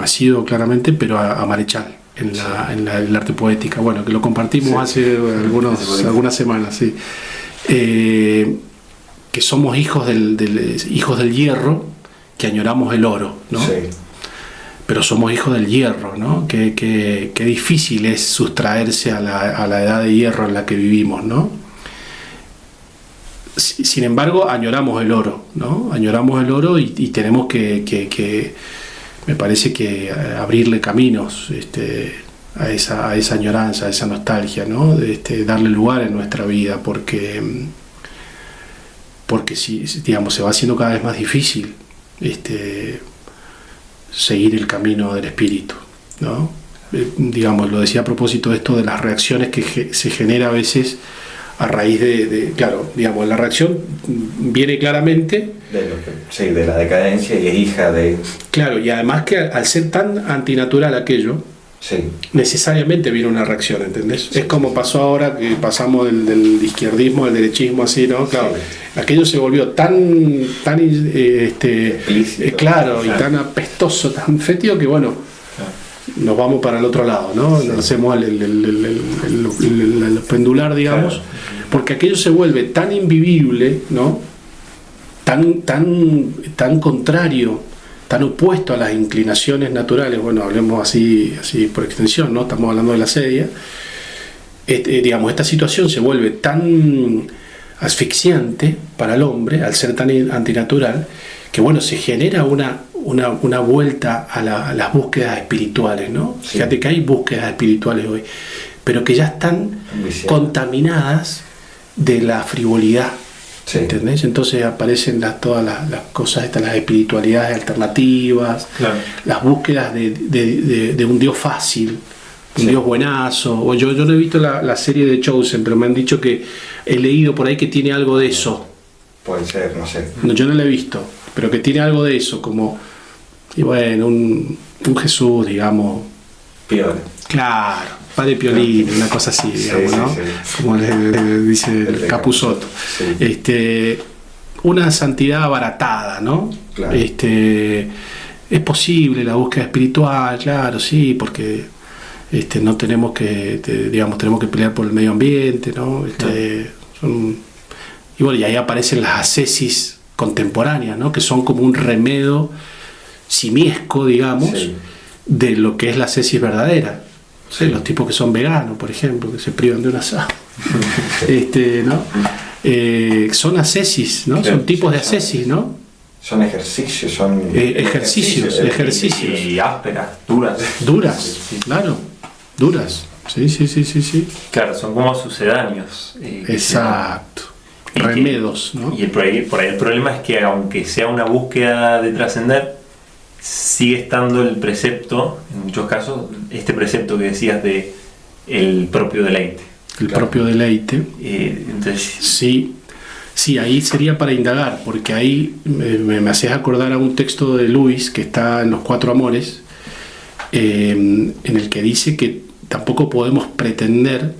Sido claramente, pero a Marechal en el arte poética, bueno, que lo compartimos hace algunas semanas, sí. Que somos hijos del hierro, que añoramos el oro, ¿no? Sí. Pero somos hijos del hierro, ¿no? Qué difícil es sustraerse a la edad de hierro en la que vivimos, ¿no? Sin embargo, añoramos el oro, ¿no? Añoramos el oro y tenemos que me parece que abrirle caminos a esa añoranza, a esa nostalgia, ¿no? Darle lugar en nuestra vida, porque si digamos se va haciendo cada vez más difícil seguir el camino del espíritu, ¿no? Digamos, lo decía a propósito de esto de las reacciones que se genera a veces a raíz claro, digamos, la reacción viene claramente de la decadencia y es hija de... Claro, y además que al ser tan antinatural aquello, sí, necesariamente viene una reacción, ¿entendés? Sí. Es como pasó ahora que pasamos del izquierdismo al derechismo, así, ¿no? Claro, sí. Aquello se volvió tan explícito, claro, y tan apestoso, tan fétido que bueno, nos vamos para el otro lado, ¿no? Sí. Nos hacemos el pendular, digamos, claro. Porque aquello se vuelve tan invivible, ¿no? Tan contrario, tan opuesto a las inclinaciones naturales, bueno, hablemos así por extensión, ¿no? Estamos hablando de la sedia. Digamos, esta situación se vuelve tan asfixiante para el hombre, al ser tan antinatural, que bueno, se genera una vuelta a las búsquedas espirituales, ¿no? Sí. Fíjate que hay búsquedas espirituales hoy, pero que ya están contaminadas de la frivolidad. Sí. ¿Entendés? Entonces aparecen todas las cosas estas, las espiritualidades alternativas, claro. Las búsquedas de un Dios fácil, un sí. Dios buenazo. O yo no he visto la serie de Chosen, pero me han dicho que he leído por ahí que tiene algo de eso. Puede ser, no sé. No, yo no la he visto, pero que tiene algo de eso, como, y bueno, un Jesús, digamos. Piola. Claro. Padre Piolín, una cosa así, digamos, sí, ¿no? Sí, sí. Como le dice el Capusotto. Sí. Una santidad abaratada, ¿no? Claro. Es posible la búsqueda espiritual, claro, sí, porque no tenemos que, tenemos que pelear por el medio ambiente, ¿no? Y bueno, y ahí aparecen las ascesis contemporáneas, ¿no? Que son como un remedio simiesco, digamos, sí. De lo que es la ascesis verdadera. Sí, los tipos que son veganos, por ejemplo, que se privan de un asado, ¿no? Son ascesis, ¿no? Son tipos de ascesis, ¿no? Son ejercicios, son ejercicios. Y ásperas, duras. Duras, sí. Claro, duras. Sí. Claro, son como sucedáneos. Exacto. Remedos, ¿no? Y por ahí el problema es que aunque sea una búsqueda de trascender, sigue estando el precepto, en muchos casos, este precepto que decías de el propio deleite. El claro. Propio deleite. Entonces... Sí, ahí sería para indagar, porque ahí me haces acordar a un texto de Luis que está en Los Cuatro Amores, en el que dice que tampoco podemos pretender,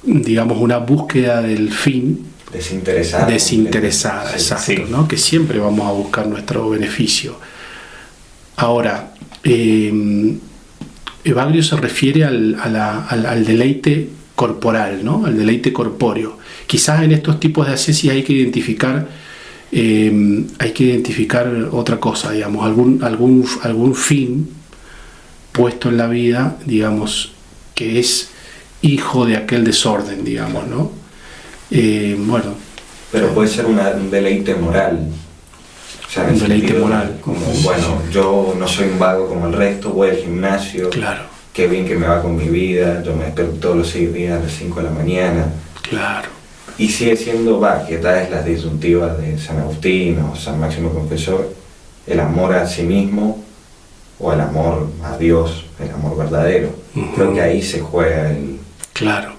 digamos, una búsqueda del fin desinteresada, exacto, sí. ¿No? Que siempre vamos a buscar nuestro beneficio. Ahora, Evagrio se refiere al deleite corporal, ¿no? Al deleite corpóreo. Quizás en estos tipos de ascesis hay que identificar otra cosa, digamos, algún fin puesto en la vida, digamos, que es hijo de aquel desorden, digamos, ¿no? Bueno, pero puede ser un deleite moral, o sea, un deleite moral, como bueno, yo no soy un vago como el resto, voy al gimnasio, claro. Qué bien que me va con mi vida, yo me despierto todos los días a las 5 de la mañana, claro, y sigue siendo, que tal es la disyuntiva de San Agustín o San Máximo Confesor, el amor a sí mismo o el amor a Dios, el amor verdadero. Uh-huh. Creo que ahí se juega el... Claro,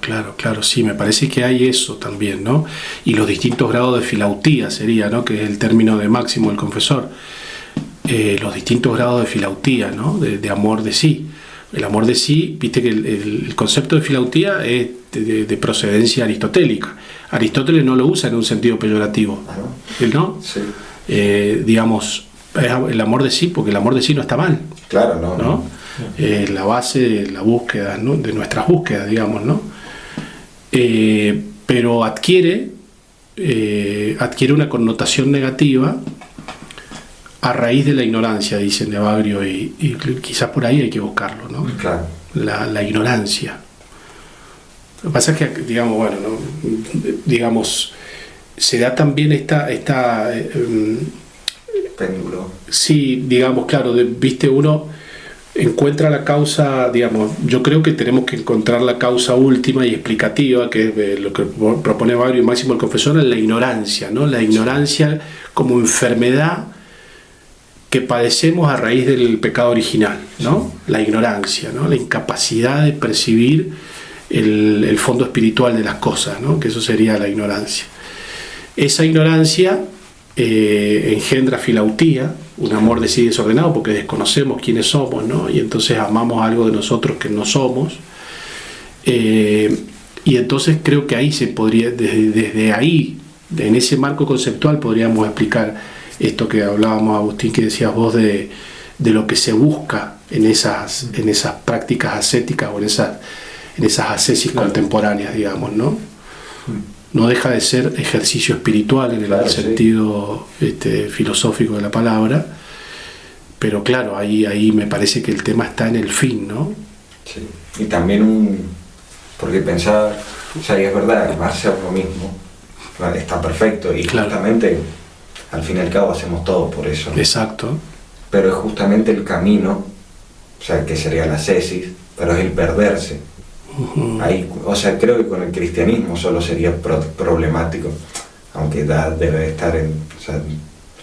sí, me parece que hay eso también, ¿no? Y los distintos grados de filautía sería, ¿no? Que es el término de Máximo el Confesor. Los distintos grados de filautía, ¿no? De amor de sí. El amor de sí, viste que el concepto de filautía es de procedencia aristotélica. Aristóteles no lo usa en un sentido peyorativo, ¿no? Sí. Digamos, el amor de sí, porque el amor de sí no está mal. Claro, ¿no? La base de la búsqueda, ¿no? De nuestras búsquedas, digamos, ¿no? Pero adquiere una connotación negativa a raíz de la ignorancia, dicen Evagrio, y quizás por ahí hay que buscarlo, ¿no? Claro. La ignorancia. Lo que pasa es que, digamos, bueno, ¿no? Digamos, se da también esta péndulo. Sí, digamos, claro, viste uno. encuentra la causa, digamos, yo creo que tenemos que encontrar la causa última y explicativa, que es lo que propone Bagrio y Máximo el Confesor, en la ignorancia, ¿no? La ignorancia como enfermedad que padecemos a raíz del pecado original, ¿no? La ignorancia, ¿no? La incapacidad de percibir el fondo espiritual de las cosas, ¿no? Que eso sería la ignorancia. Esa ignorancia engendra filautía, un amor de sí desordenado, porque desconocemos quiénes somos, ¿no? Y entonces amamos algo de nosotros que no somos. Y entonces creo que ahí se podría, desde ahí, en ese marco conceptual, podríamos explicar esto que hablábamos, Agustín, que decías vos, de lo que se busca en esas prácticas ascéticas o en esas ascesis contemporáneas, digamos, ¿no? No deja de ser ejercicio espiritual en el sentido filosófico de la palabra, pero claro, ahí me parece que el tema está en el fin, ¿no? Sí, y también porque pensaba, o sea, y es verdad, amarse a uno mismo está perfecto, y justamente al fin y al cabo hacemos todo por eso, ¿no? Exacto. Pero es justamente el camino, o sea, que sería la ascesis, pero es el perderse. Ahí, o sea, creo que con el cristianismo solo sería problemático, aunque debe estar en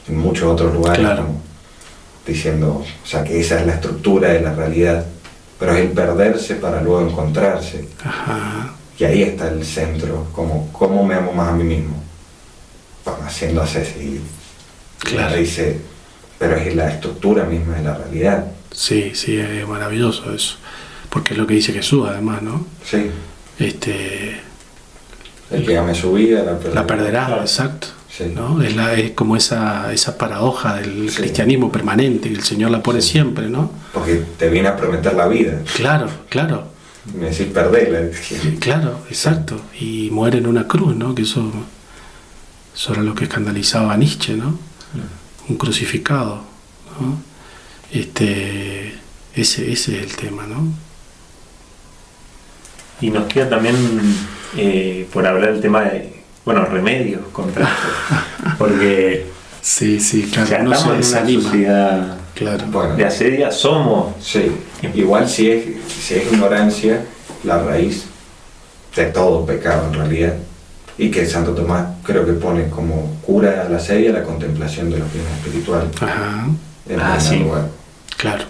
muchos otros lugares, como diciendo, o sea, que esa es la estructura de la realidad, pero es el perderse para luego encontrarse. Ajá. Y ahí está el centro, cómo me amo más a mí mismo, haciendo ascesis. Claro. Dice, pero es la estructura misma de la realidad. Sí, es maravilloso eso. Porque es lo que dice Jesús, además, ¿no? Sí. El que ame su vida la perderá, claro. Exacto. Sí. ¿No? Es como esa paradoja del cristianismo permanente, que el Señor la pone siempre, ¿no? Porque te viene a prometer la vida. Claro. Me decís perderla. Claro, exacto. Y muere en una cruz, ¿no? Que eso era lo que escandalizaba a Nietzsche, ¿no? Un crucificado, ¿no? Ese es el tema, ¿no? Y nos queda también por hablar del tema de, remedios contra esto. Porque sí, claro, o sea, no estamos se en una sociedad de asedia, somos. Sí, igual si es ignorancia, la raíz de todo pecado en realidad. Y que Santo Tomás creo que pone como cura a la asedia la contemplación de los bienes espirituales. Ajá. En primer lugar. Claro.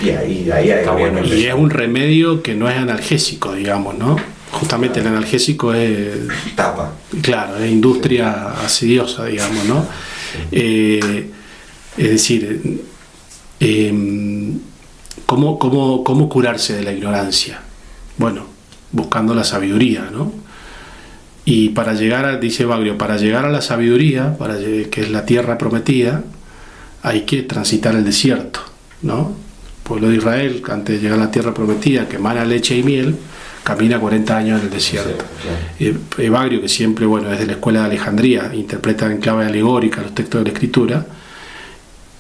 Y ahí hay bueno, y es un remedio que no es analgésico, digamos, ¿no? Justamente el analgésico es... tapa. Claro, es industria asidiosa, digamos, ¿no? Sí. Es decir, ¿cómo curarse de la ignorancia? Bueno, buscando la sabiduría, ¿no? Y para llegar dice Bagrio, para llegar a la sabiduría, que es la tierra prometida, hay que transitar el desierto, ¿no? El pueblo de Israel, antes de llegar a la tierra prometida, que emana leche y miel, camina 40 años en el desierto. Sí, claro. Bagrio, que siempre, es de la escuela de Alejandría, interpreta en clave alegórica los textos de la Escritura,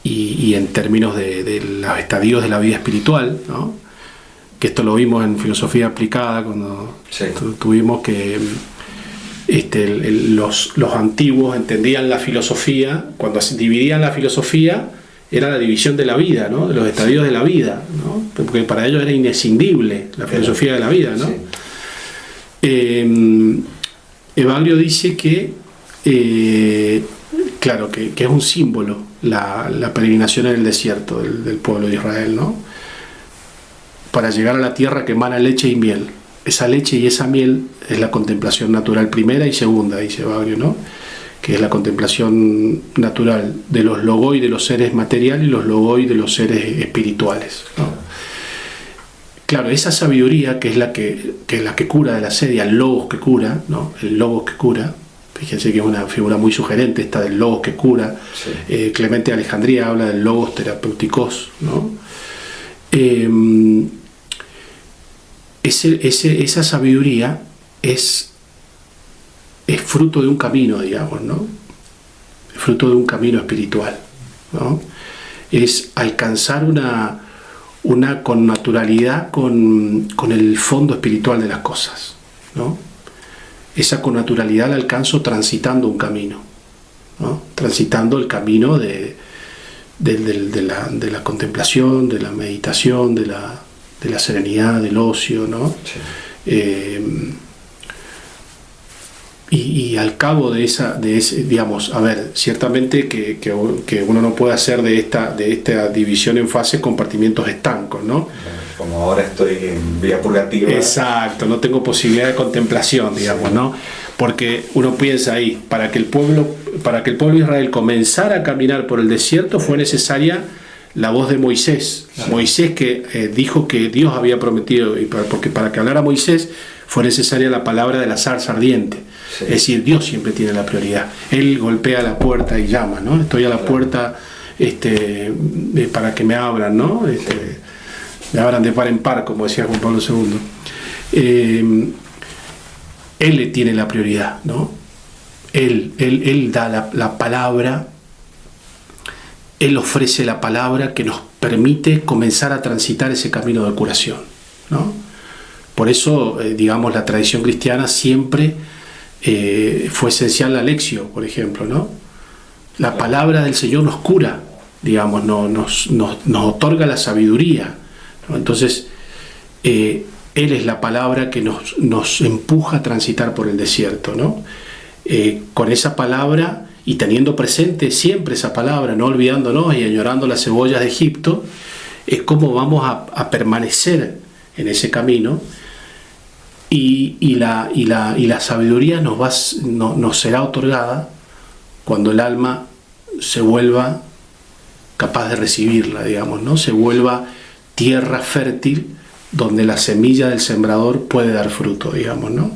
y en términos de los estadios de la vida espiritual, ¿no? Que esto lo vimos en filosofía aplicada, cuando tuvimos que... los antiguos entendían la filosofía, cuando dividían la filosofía, era la división de la vida, ¿no? De los estadios de la vida, ¿no? Porque para ellos era inescindible la filosofía de la vida, ¿no? Sí. Evagrio dice que es un símbolo la peregrinación en el desierto del pueblo de Israel, ¿no? Para llegar a la tierra que emana leche y miel. Esa leche y esa miel es la contemplación natural primera y segunda, dice Bagrio, ¿no? Que es la contemplación natural de los logoi de los seres materiales y los logoi de los seres espirituales, ¿no? Claro, esa sabiduría que es la que cura de la asedia, el logos que cura, ¿no? El logos que cura. Fíjense que es una figura muy sugerente esta del logos que cura. Sí. Clemente de Alejandría habla del logos terapéuticos, ¿no? Esa sabiduría es fruto de un camino, digamos, ¿no? Es fruto de un camino espiritual, ¿no? Es alcanzar una connaturalidad con el fondo espiritual de las cosas, ¿no? Esa connaturalidad la alcanzo transitando un camino, ¿no? Transitando el camino de de la contemplación, de la meditación, de la serenidad, del ocio, ¿no? Sí. Y al cabo de ese, digamos, a ver, ciertamente que uno no puede hacer de esta división en fases compartimientos estancos, ¿no? Como ahora estoy en vía purgativa. Exacto, no tengo posibilidad de contemplación, digamos, ¿no? Porque uno piensa ahí, para que el pueblo de Israel comenzara a caminar por el desierto fue necesaria la voz de Moisés. Sí. Moisés que dijo que Dios había prometido, porque para que hablara Moisés fue necesaria la palabra de la zarza ardiente. Sí. Es decir, Dios siempre tiene la prioridad. Él golpea la puerta y llama, ¿no? Estoy a la puerta para que me abran, ¿no? Me abran de par en par, como decía Juan Pablo II. Él le tiene la prioridad, ¿no? Él da la palabra, Él ofrece la palabra que nos permite comenzar a transitar ese camino de curación, ¿no? Por eso, digamos, la tradición cristiana siempre fue esencial la lección, por ejemplo, ¿no? La palabra del Señor nos cura, digamos, nos otorga la sabiduría, ¿no? Entonces, Él es la palabra que nos empuja a transitar por el desierto, ¿no? Con esa palabra y teniendo presente siempre esa palabra, no olvidándonos y añorando las cebollas de Egipto, es como vamos a permanecer en ese camino. Y la sabiduría nos será otorgada cuando el alma se vuelva capaz de recibirla, digamos, ¿no? Se vuelva tierra fértil donde la semilla del sembrador puede dar fruto, digamos, ¿no?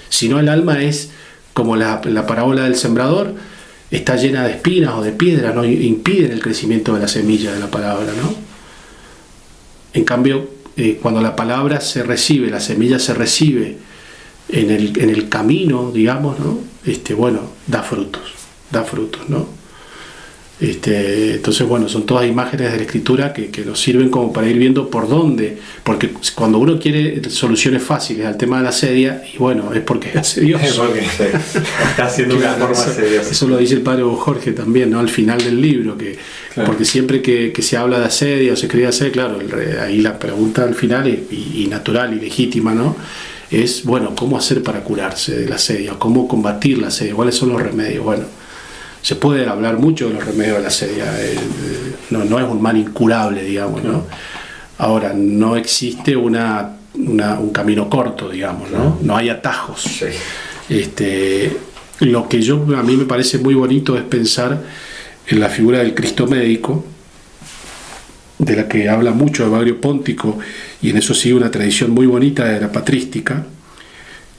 Si no, el alma es como la parábola del sembrador, está llena de espinas o de piedras, ¿no? Impiden el crecimiento de la semilla de la palabra, ¿no? En cambio, cuando la palabra se recibe, la semilla se recibe en el camino, digamos, ¿no? Da frutos, ¿no? Entonces, bueno, son todas imágenes de la Escritura que nos sirven como para ir viendo por dónde, porque cuando uno quiere soluciones fáciles al tema de la asedia, y bueno, es porque hace Dios. Es porque está haciendo una forma sediosa. Eso lo dice el padre Jorge también, ¿no? Al final del libro, claro. Porque siempre que se habla de asedia o se escribe asedia, claro, ahí la pregunta al final y natural y legítima, ¿no? Es, bueno, ¿cómo hacer para curarse de la asedia? ¿Cómo combatir la asedia? ¿Cuáles son los remedios? Bueno, se puede hablar mucho de los remedios de la asedia, no es un mal incurable, digamos, ¿no? Ahora, no existe un camino corto, digamos, ¿no? No hay atajos. Sí. Lo que a mí me parece muy bonito es pensar en la figura del Cristo médico, de la que habla mucho Evagrio Póntico, y en eso sigue una tradición muy bonita de la patrística,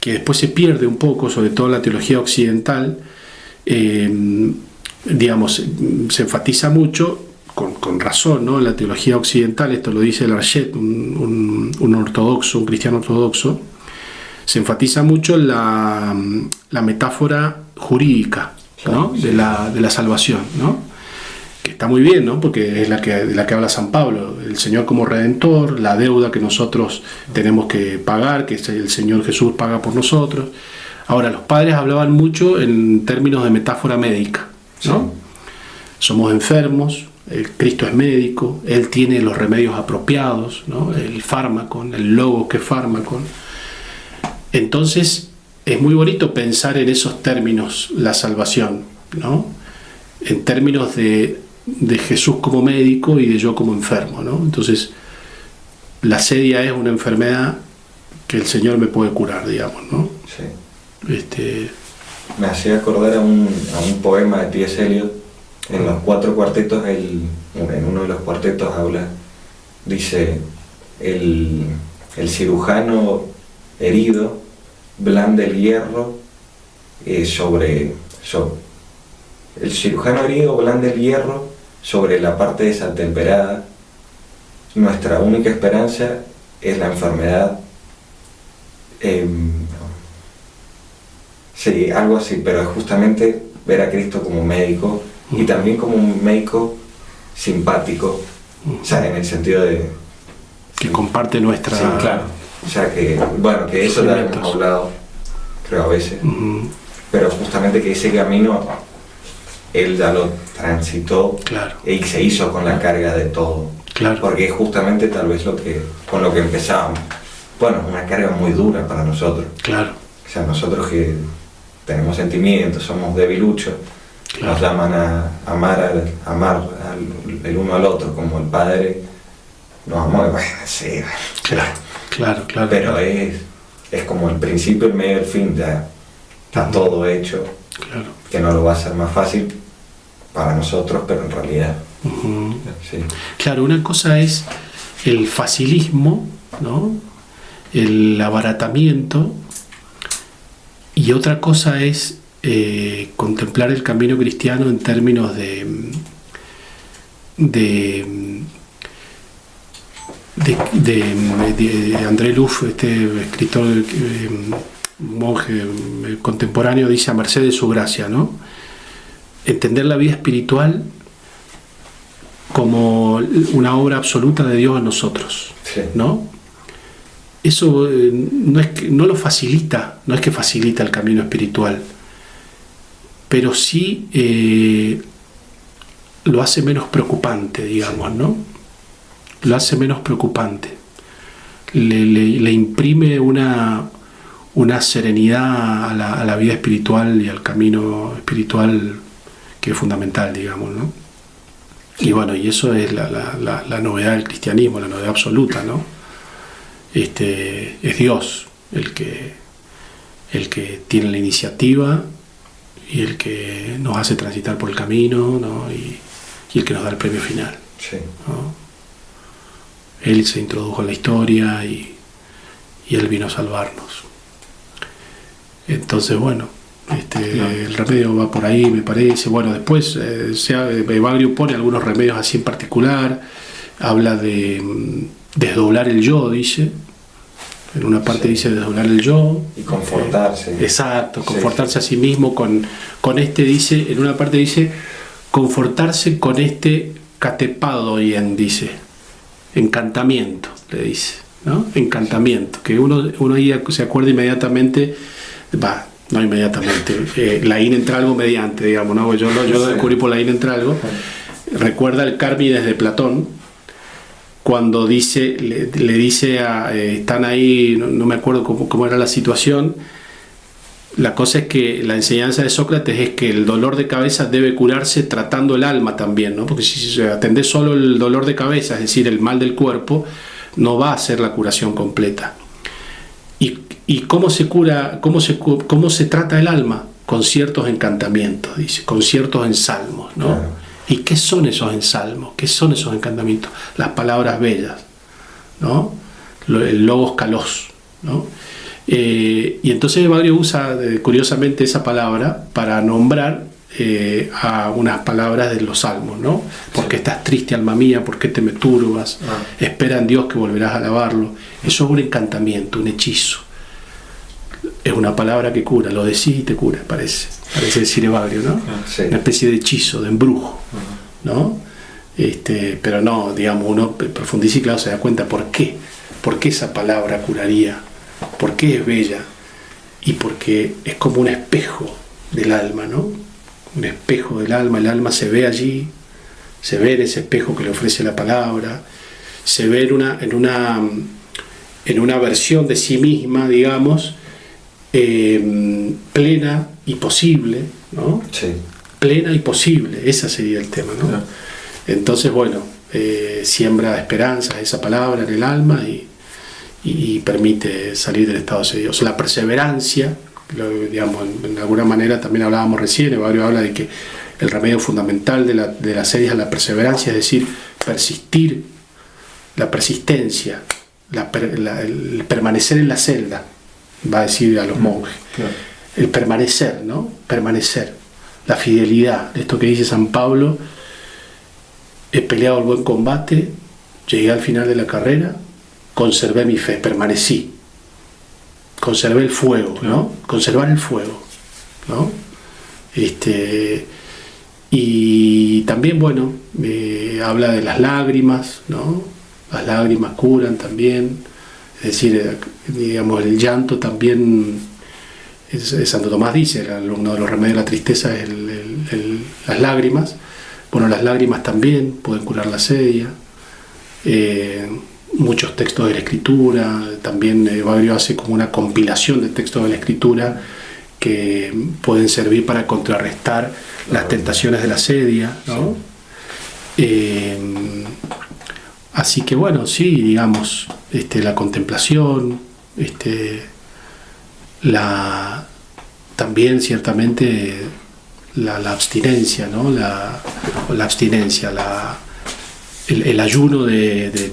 que después se pierde un poco, sobre todo en la teología occidental. Digamos, se enfatiza mucho, con razón, ¿no? En la teología occidental, esto lo dice Larchet, un ortodoxo, un cristiano ortodoxo, se enfatiza mucho la metáfora jurídica, ¿no? de la salvación, ¿no? Que está muy bien, ¿no? Porque es de la que habla San Pablo, el Señor como Redentor, la deuda que nosotros tenemos que pagar, que el Señor Jesús paga por nosotros. Ahora, los padres hablaban mucho en términos de metáfora médica, ¿no? Sí. Somos enfermos, el Cristo es médico, Él tiene los remedios apropiados, ¿no? El fármaco, el logos que es fármaco. Entonces, es muy bonito pensar en esos términos la salvación, ¿no? En términos de Jesús como médico y de yo como enfermo, ¿no? Entonces, la asedia es una enfermedad que el Señor me puede curar, digamos, ¿no? Sí. Me hacía acordar a un poema de T.S. Eliot. En los 4 cuartetos, en uno de los cuartetos dice, el cirujano herido blande el hierro el cirujano herido blande el hierro sobre la parte desatemperada. Nuestra única esperanza es la enfermedad. Sí, algo así, pero es justamente ver a Cristo como médico y también como un médico simpático, o sea, en el sentido de... que comparte nuestra... Sí, claro. O sea, que eso lo hemos hablado, creo, a veces, pero justamente que ese camino él ya lo transitó Claro. y se hizo con la carga de todo. Claro. Porque es justamente tal vez con lo que empezábamos. Bueno, es una carga muy dura para nosotros. Claro. O sea, nosotros que tenemos sentimientos, somos debiluchos, Claro. nos llaman a amar el uno al otro como el Padre nos amó. Bueno, sí, Claro. pero es como el principio, el medio, el fin, ya está todo hecho, Claro. que no lo va a hacer más fácil para nosotros, pero en realidad, Ujú. sí. Claro, una cosa es el facilismo, ¿no? El abaratamiento, y otra cosa es contemplar el camino cristiano en términos de André Luff, este escritor, monje contemporáneo, dice a merced de su gracia, ¿no? Entender la vida espiritual como una obra absoluta de Dios en nosotros, Sí. ¿no? Eso no lo facilita, no es que facilita el camino espiritual, pero sí lo hace menos preocupante, digamos, ¿no? Lo hace menos preocupante. Le imprime una serenidad a la vida espiritual y al camino espiritual que es fundamental, digamos, ¿no? Y bueno, y eso es la novedad del cristianismo, la novedad absoluta, ¿no? Es Dios el que tiene la iniciativa y el que nos hace transitar por el camino, ¿no? Y el que nos da el premio final, Sí. ¿no? Él se introdujo en la historia y Él vino a salvarnos. Entonces, bueno, el remedio va por ahí, me parece. Bueno, después Evagrio pone algunos remedios así en particular. Habla de desdoblar el yo, dice. En una parte Sí. dice desdoblar el yo. Y confortarse. Exacto, Sí, confortarse sí. a sí mismo dice, en una parte dice, confortarse con catepadoien, dice, encantamiento, le dice, ¿no? Encantamiento, que uno ahí se acuerda inmediatamente, no inmediatamente, la in entra algo mediante, digamos, ¿no? Yo lo descubrí por la in entra algo. Recuerda el Cármides de Platón, cuando le dice están ahí, no me acuerdo cómo era la situación. La cosa es que la enseñanza de Sócrates es que el dolor de cabeza debe curarse tratando el alma también, ¿no? Porque si atendés solo el dolor de cabeza, es decir, el mal del cuerpo, no va a ser la curación completa. ¿Y cómo se cura, cómo se trata el alma? Con ciertos encantamientos, dice, con ciertos ensalmos, ¿no? Claro. ¿Y qué son esos ensalmos? ¿Qué son esos encantamientos? Las palabras bellas, ¿no? El logos kalos, ¿no? Y entonces Evagrio usa curiosamente esa palabra para nombrar a unas palabras de los salmos, ¿no? ¿Por qué estás triste, alma mía? ¿Por qué te me turbas? Espera en Dios que volverás a alabarlo. Eso es un encantamiento, un hechizo. Es una palabra que cura, lo decís y te cura, parece decir Evagrio, ¿no? Sí. Una especie de hechizo, de embrujo, ¿no? Pero no, digamos, uno profundiza y claro, se da cuenta por qué esa palabra curaría, por qué es bella, y porque es como un espejo del alma, ¿no? Un espejo del alma, el alma se ve allí, se ve en ese espejo que le ofrece la palabra, se ve en una versión de sí misma, digamos, plena y posible, ¿no? Sí. Plena y posible, ese sería el tema, ¿no? Claro. Entonces, bueno, siembra esperanzas esa palabra en el alma y permite salir del estado de Dios. La perseverancia, digamos, en alguna manera también hablábamos recién, Evagrio habla de que el remedio fundamental de la sed es la perseverancia, es decir, persistir, la persistencia, el permanecer en la celda, va a decir a los monjes. Claro. El permanecer, ¿no? Permanecer. La fidelidad. Esto que dice San Pablo, he peleado el buen combate, llegué al final de la carrera, conservé mi fe, permanecí. Conservé el fuego, ¿no? Conservar el fuego, ¿no? Y también, bueno, habla de las lágrimas, ¿no? Las lágrimas curan también. Es decir, digamos, el llanto también Santo Tomás dice, uno de los remedios de la tristeza es las lágrimas. Bueno, las lágrimas también pueden curar la sedia. Muchos textos de la Escritura, también Baglio hace como una compilación de textos de la Escritura que pueden servir para contrarrestar las tentaciones de la sedia, ¿no? Así que bueno, sí, digamos, la contemplación, también ciertamente la abstinencia, ¿no? El ayuno de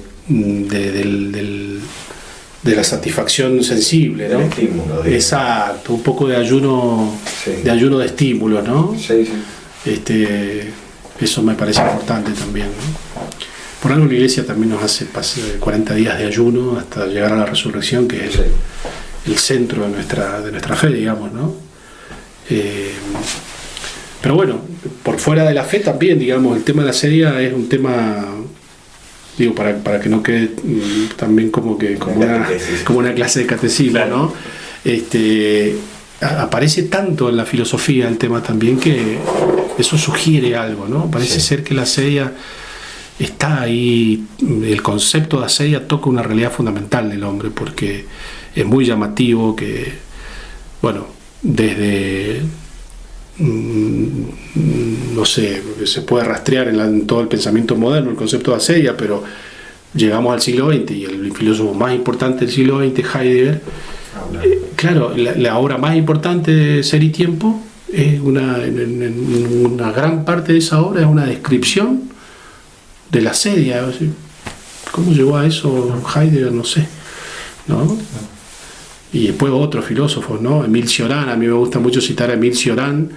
la satisfacción sensible, ¿no? El estímulo. Exacto, un poco de ayuno, Sí. de ayuno de estímulos, ¿no? Sí, sí. Eso me parece importante también, ¿no? Por algo la Iglesia también nos hace 40 días de ayuno hasta llegar a la resurrección, que es Sí. el centro de nuestra fe, digamos, ¿no? Pero bueno, por fuera de la fe también, digamos, el tema de la sedia es un tema, digo, para que no quede también como una clase de catecismo, Claro. ¿no? Aparece tanto en la filosofía el tema también que eso sugiere algo, ¿no? Parece Sí. ser que la asedia está ahí, el concepto de asedia toca una realidad fundamental del hombre, porque es muy llamativo que, bueno, desde, no sé, se puede rastrear en todo el pensamiento moderno el concepto de asedia, pero llegamos al siglo XX y el filósofo más importante del siglo XX, Heidegger, claro, la obra más importante de Ser y Tiempo es una gran parte de esa obra es una descripción de la asedia. ¿Cómo llegó a eso Heidegger? No sé, ¿no? Y después otros filósofos, ¿no? Émile Cioran, a mí me gusta mucho citar a Émile Cioran,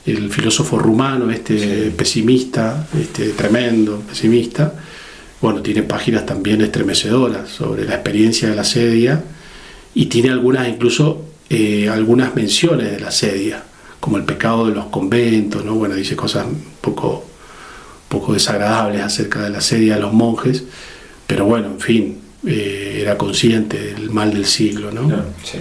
el filósofo rumano, Sí. pesimista, tremendo pesimista. Bueno, tiene páginas también estremecedoras sobre la experiencia de la asedia y tiene incluso algunas menciones de la asedia, como el pecado de los conventos, ¿no? Bueno, dice cosas un poco desagradables acerca de la asedia de los monjes, pero bueno, en fin, era consciente del mal del siglo, ¿no? Claro. Sí.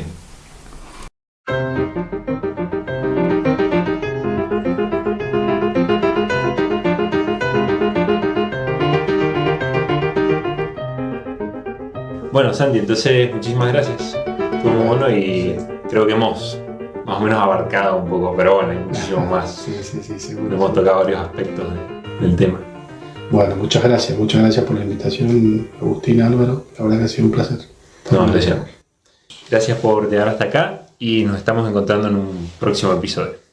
Bueno, Santi, entonces muchísimas gracias. Estuvo muy bueno y creo que hemos más o menos abarcado un poco, pero bueno, hay muchísimo más. Sí, seguro. Hemos tocado varios aspectos del tema. Bueno, muchas gracias por la invitación, Agustín, Álvaro, la verdad que ha sido un placer. No, gracias. Gracias por llegar hasta acá y nos estamos encontrando en un próximo episodio.